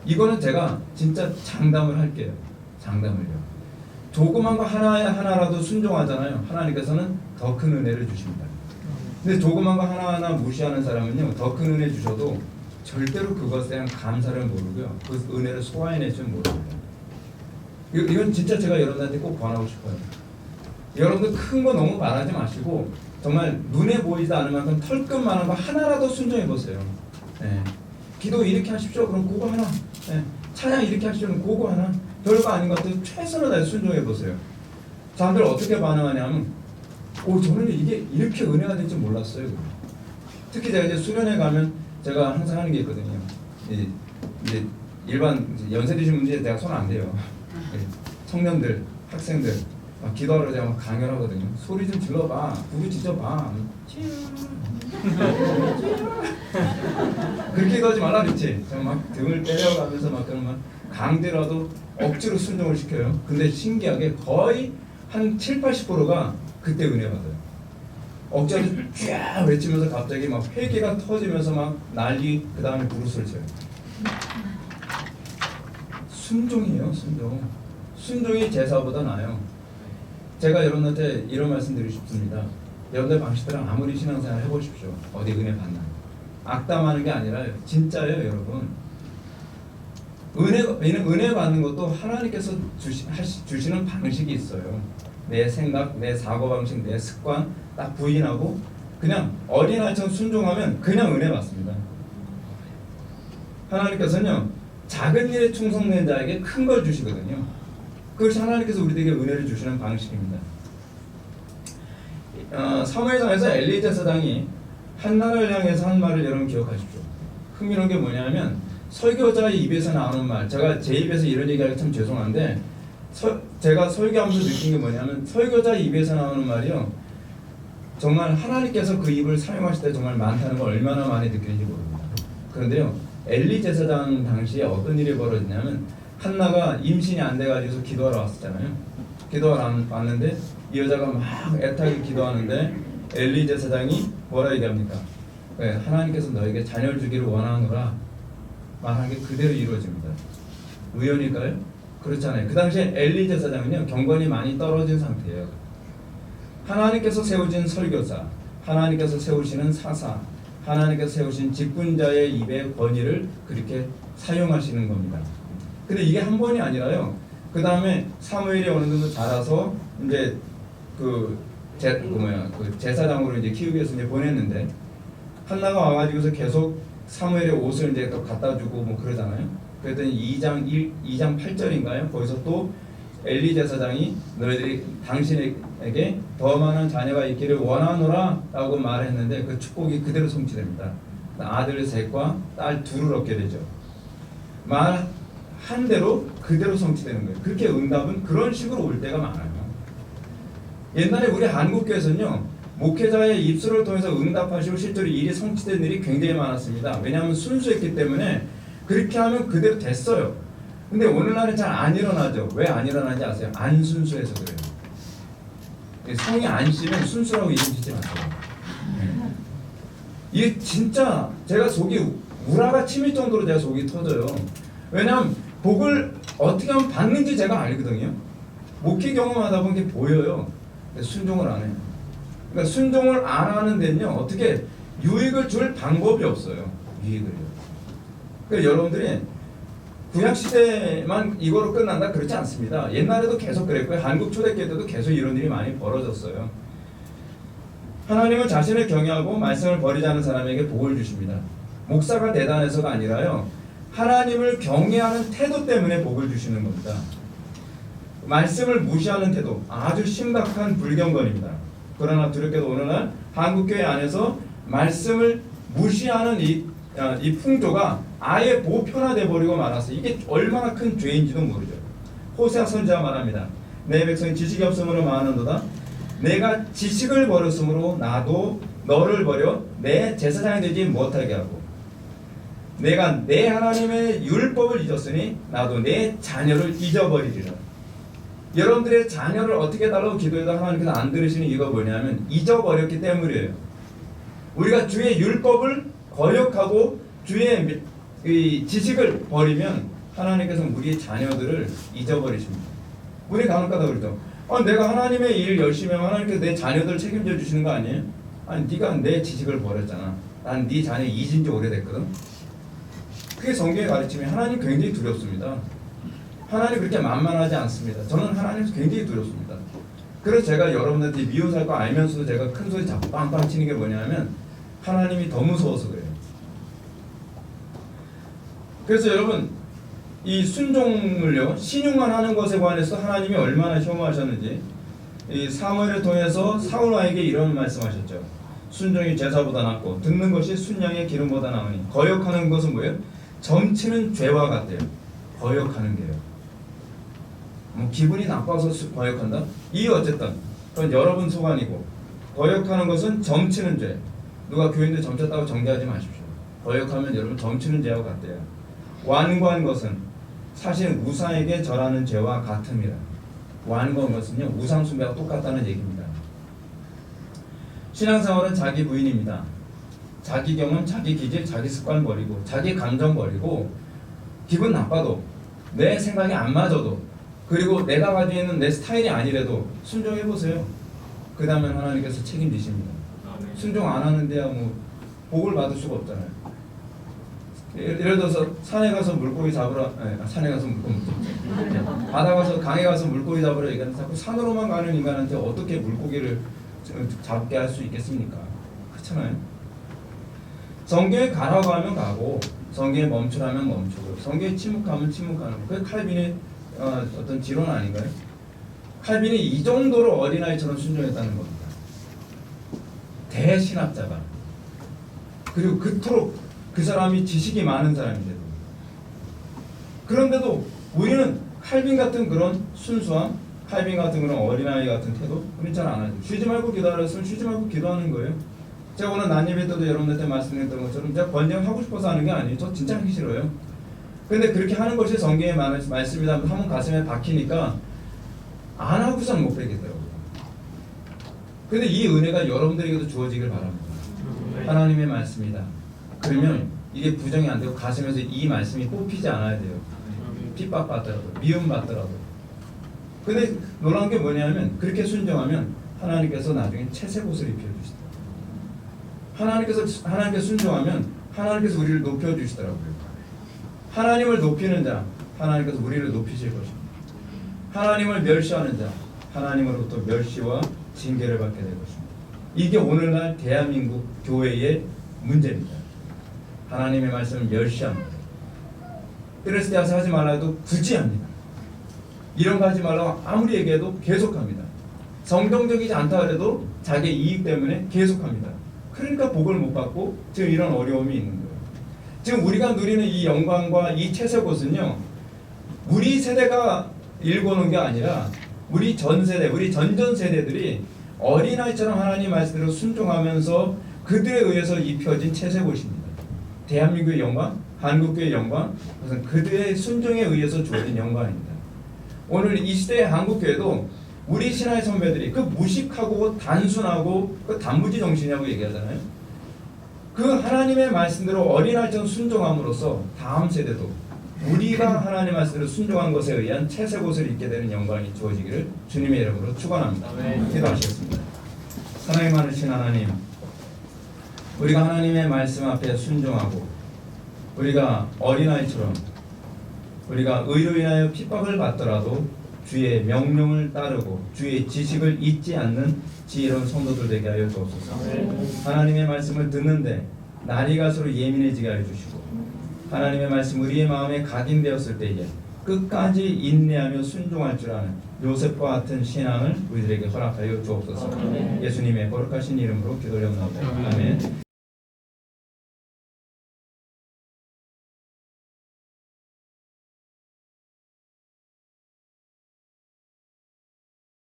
이거는 제가 진짜 장담을 할게요. 장담을요. 조그만 거 하나라도 순종하잖아요. 하나님께서는 더 큰 은혜를 주십니다. 근데 조그만 거 하나하나 무시하는 사람은요, 더 큰 은혜 주셔도 절대로 그것에 대한 감사를 모르고요, 그 은혜를 소화해낼 줄 모릅니다. 이건 진짜 제가 여러분한테 꼭 권하고 싶어요. 여러분들 큰 거 너무 말하지 마시고 정말 눈에 보이지 않을 만큼 털끝만한 거 하나라도 순종해 보세요. 네. 기도 이렇게 하십시오. 그럼 그거 하나. 네. 찬양 이렇게 하십시오. 그럼 그거 하나. 별거 아닌 것 같아도 최선을 다해 순종해 보세요. 사람들 어떻게 반응하냐면, 저는 이게 이렇게 은혜가 될 줄 몰랐어요. 특히 제가 이제 수련회 가면 제가 항상 하는 게 있거든요. 이제 일반 연세 드신 분들이 제가 손 안 대요. 청년들, 학생들 막 기도하러 제가 막 강연하거든요. 소리 좀 질러봐, 부르짖어봐. 그렇게 기도하지 말라 그랬지. 제가 막 등을 때려가면서 막 그러면 강제라도 억지로 순종을 시켜요. 근데 신기하게 거의 한 70~80%가 그때 은혜 받아요. 억지로 쫙 외치면서 갑자기 막 회개가 터지면서 막 난리, 그 다음에 부르스를 쳐요. 순종이에요. 순종이 제사보다 나아요. 제가 여러분한테 이런 말씀 드리고 싶습니다. 여러분들 방식들랑 아무리 신앙생활 해보십시오. 어디 은혜 받나. 악담하는 게 아니라 진짜예요, 여러분. 은혜 받는 것도 하나님께서 주시는 방식이 있어요. 내 생각, 내 사고방식, 내 습관 딱 부인하고 그냥 어린아이처럼 순종하면 그냥 은혜 받습니다. 하나님께서는요, 작은 일에 충성된 자에게 큰 걸 주시거든요. 그것이 하나님께서 우리에게 은혜를 주시는 방식입니다. 사무엘상에서 엘리 제사장이 한나라를 향해서 한 말을 여러분 기억하십시오. 흥미로운 게 뭐냐면, 설교자의 입에서 나오는 말, 제가 제 입에서 이런 얘기하기 참 죄송한데 제가 설교하면서 느낀 게 뭐냐면, 설교자의 입에서 나오는 말이요, 정말 하나님께서 그 입을 사용하실 때 정말 많다는 걸 얼마나 많이 느끼는지 모릅니다. 그런데요, 엘리 제사장 당시에 어떤 일이 벌어지냐면, 한나가 임신이 안 돼가지고 기도하러 왔었잖아요. 기도하러 왔는데 이 여자가 막 애타게 기도하는데 엘리 제사장이 뭐라 얘기합니까? 하나님께서 너에게 자녀를 주기를 원하노라 말한 게 그대로 이루어집니다. 우연일까요? 그렇잖아요. 그 당시에 엘리 제사장은요, 경건이 많이 떨어진 상태예요. 하나님께서 세우신 설교사, 하나님께서 세우시는 사사, 하나님께서 세우신 직분자의 입의 권위를 그렇게 사용하시는 겁니다. 근데 이게 한 번이 아니라요, 그 다음에 사무엘이 어느 정도 자라서 이제 그 제사장으로 이제 키우기 위해서 이제 보냈는데, 한나가 와가지고서 계속 사무엘의 옷을 이제 또 갖다 주고 뭐 그러잖아요. 그랬더니 2장 8절인가요? 거기서 또 엘리 제사장이 너희들이 당신에게 더 많은 자녀가 있기를 원하노라 라고 말했는데, 그 축복이 그대로 성취됩니다. 아들 셋과 딸 둘을 얻게 되죠. 말한 대로 그대로 성취되는 거예요. 그렇게 응답은 그런 식으로 올 때가 많아요. 옛날에 우리 한국교회에서는요, 목회자의 입술을 통해서 응답하시고 실제로 일이 성취된 일이 굉장히 많았습니다. 왜냐하면 순수했기 때문에 그렇게 하면 그대로 됐어요. 근데 오늘날은 잘 안 일어나죠. 왜 안 일어나는지 아세요? 안 순수해서 그래요. 성이 안 씨는 순수라고 이름 짓지 마세요. 이게 진짜 제가 속이 우라가 치밀 정도로 제가 속이 터져요. 왜냐하면 복을 어떻게 하면 받는지 제가 알거든요. 목회 경험하다 보니 게 보여요. 순종을 안 해요. 그러니까 순종을 안 하는 데는요, 어떻게 유익을 줄 방법이 없어요. 유익을요. 그러니까 여러분들이 구약시대만 이거로 끝난다 그렇지 않습니다. 옛날에도 계속 그랬고요. 한국 초대교회 때도 계속 이런 일이 많이 벌어졌어요. 하나님은 자신을 경외하고 말씀을 버리지 않는 사람에게 복을 주십니다. 목사가 대단해서가 아니라요, 하나님을 경외하는 태도 때문에 복을 주시는 겁니다. 말씀을 무시하는 태도, 아주 심각한 불경건입니다. 그러나 두렵게도 오늘날 한국교회 안에서 말씀을 무시하는 이 풍조가 아예 보편화돼 버리고 말았어요. 이게 얼마나 큰 죄인지도 모르죠. 호세아 선지자 말합니다. 내 백성이 지식이 없음으로 망하는도다. 내가 지식을 버렸으므로 나도 너를 버려 내 제사장이 되지 못하게 하고. 내가 내 하나님의 율법을 잊었으니 나도 내 자녀를 잊어버리리라. 여러분들의 자녀를 어떻게 달라고 기도해도 하나님께서 안 들으시는 이유가 뭐냐면 잊어버렸기 때문이에요. 우리가 주의 율법을 거역하고 주의 이 지식을 버리면 하나님께서 우리의 자녀들을 잊어버리십니다. 우리 간혹가다 그러죠. 내가 하나님의 일 열심히 하면 하나님께서 내 자녀들 책임져 주시는 거 아니에요? 아니 네가 내 지식을 버렸잖아. 난 네 자녀 잊은 지 오래됐거든. 그게 성경의 가르침이 하나님 굉장히 두렵습니다. 하나님 그렇게 만만하지 않습니다. 저는 하나님 굉장히 두렵습니다. 그래서 제가 여러분들한테 미워살 거 알면서도 제가 큰 소리 자꾸 빵빵 치는 게 뭐냐면 하나님이 더 무서워서 그래요. 그래서 여러분 이 순종을요 신용만 하는 것에 관해서 하나님이 얼마나 혐오하셨는지 이 사무엘을 통해서 사울 왕에게 이런 말씀하셨죠. 순종이 제사보다 낫고 듣는 것이 순양의 기름보다 나으니 거역하는 것은 뭐예요? 점치는 죄와 같대요. 거역하는 게요. 뭐 기분이 나빠서 거역한다? 이 어쨌든 그건 여러분 소관이고 거역하는 것은 점치는 죄. 누가 교인들 점쳤다고 정죄하지 마십시오. 거역하면 여러분 점치는 죄와 같대요. 완고한 것은 사실 우상에게 절하는 죄와 같음이라. 완고한 것은요 우상 숭배와 똑같다는 얘기입니다. 신앙생활은 자기 부인입니다. 자기 경험, 자기 기질, 자기 습관 버리고 자기 감정 버리고 기분 나빠도 내 생각이 안 맞아도 그리고 내가 가지고 있는 내 스타일이 아니래도 순종해보세요. 그 다음에 하나님께서 책임지십니다. 순종 안 하는데야 뭐 복을 받을 수가 없잖아요. 예를 들어서 산에 가서 물고기 잡으라, 산에 가서 물고기 바다 가서 강에 가서 물고기 잡으라 얘기하는데 자꾸 산으로만 가는 인간한테 어떻게 물고기를 잡게 할 수 있겠습니까? 그렇잖아요. 성경에 가라고 하면 가고 성경에 멈추라면 멈추고 성경에 침묵하면 침묵하는 거. 그게 칼빈의 어떤 지론 아닌가요? 칼빈이 이 정도로 어린아이처럼 순종했다는 겁니다. 대신학자가 그리고 그토록 그 사람이 지식이 많은 사람인데도 그런데도 우리는 칼빈 같은 그런 순수함, 칼빈 같은 그런 어린아이 같은 태도 그런 잘 안 하죠. 쉬지 말고 기도하랬으면 쉬지 말고 기도하는 거예요. 제가 오늘 난예배 때도 여러분들한테 말씀드렸던 것처럼 제가 권장하고 싶어서 하는 게 아니에요. 저 진짜 하기 싫어요. 근데 그렇게 하는 것이 성경의 말씀이다 한번 가슴에 박히니까 안 하고선 못 빼겠더라고요. 근데 이 은혜가 여러분들에게도 주어지길 바랍니다. 하나님의 말씀이다. 그러면 이게 부정이 안 되고 가슴에서 이 말씀이 뽑히지 않아야 돼요. 핍박받더라도 미움받더라도. 근데 놀라운 게 뭐냐면 그렇게 순종하면 하나님께서 나중에 채색옷을 입혀주시더라고요. 하나님께 순종하면 하나님께서 우리를 높여주시더라고요. 하나님을 높이는 자 하나님께서 우리를 높이실 것입니다. 하나님을 멸시하는 자 하나님으로부터 멸시와 징계를 받게 될 것입니다. 이게 오늘날 대한민국 교회의 문제입니다. 하나님의 말씀을 멸시합니다. 뜨레스티아서 하지 말라 해도 굳이 합니다. 이런 거 하지 말라고 아무리 얘기해도 계속합니다. 성경적이지 않다 해도 자기 이익 때문에 계속합니다. 그러니까 복을 못 받고 지금 이런 어려움이 있는 거예요. 지금 우리가 누리는 이 영광과 이 채색옷은요 우리 세대가 일궈놓은 게 아니라 우리 전 세대, 우리 전전 세대들이 어린아이처럼 하나님 말씀대로 순종하면서 그들에 의해서 입혀진 채색옷입니다. 대한민국의 영광, 한국교회의 영광, 그것은 그들의 순종에 의해서 주어진 영광입니다. 오늘 이 시대의 한국교회도 우리 신화의 선배들이 그 무식하고 단순하고 그 단무지 정신이라고 얘기하잖아요. 그 하나님의 말씀대로 어린아이처럼 순종함으로써 다음 세대도 우리가 하나님의 말씀대로 순종한 것에 의한 채색옷을 입게 되는 영광이 주어지기를 주님의 이름으로 축원합니다. 기도하시겠습니다. 사랑이 많으신 하나님, 우리가 하나님의 말씀 앞에 순종하고 우리가 어린아이처럼 우리가 의로 인하여 핍박을 받더라도 주의 명령을 따르고 주의 지식을 잊지 않는 지혜로운 성도들 되게 하여 주옵소서. 하나님의 말씀을 듣는데 날이 갈수록 예민해지게 하여 주시고 하나님의 말씀 우리의 마음에 각인되었을 때에 끝까지 인내하며 순종할 줄 아는 요셉과 같은 신앙을 우리들에게 허락하여 주옵소서. 예수님의 거룩하신 이름으로 기도를 올려옵나이다. 아멘.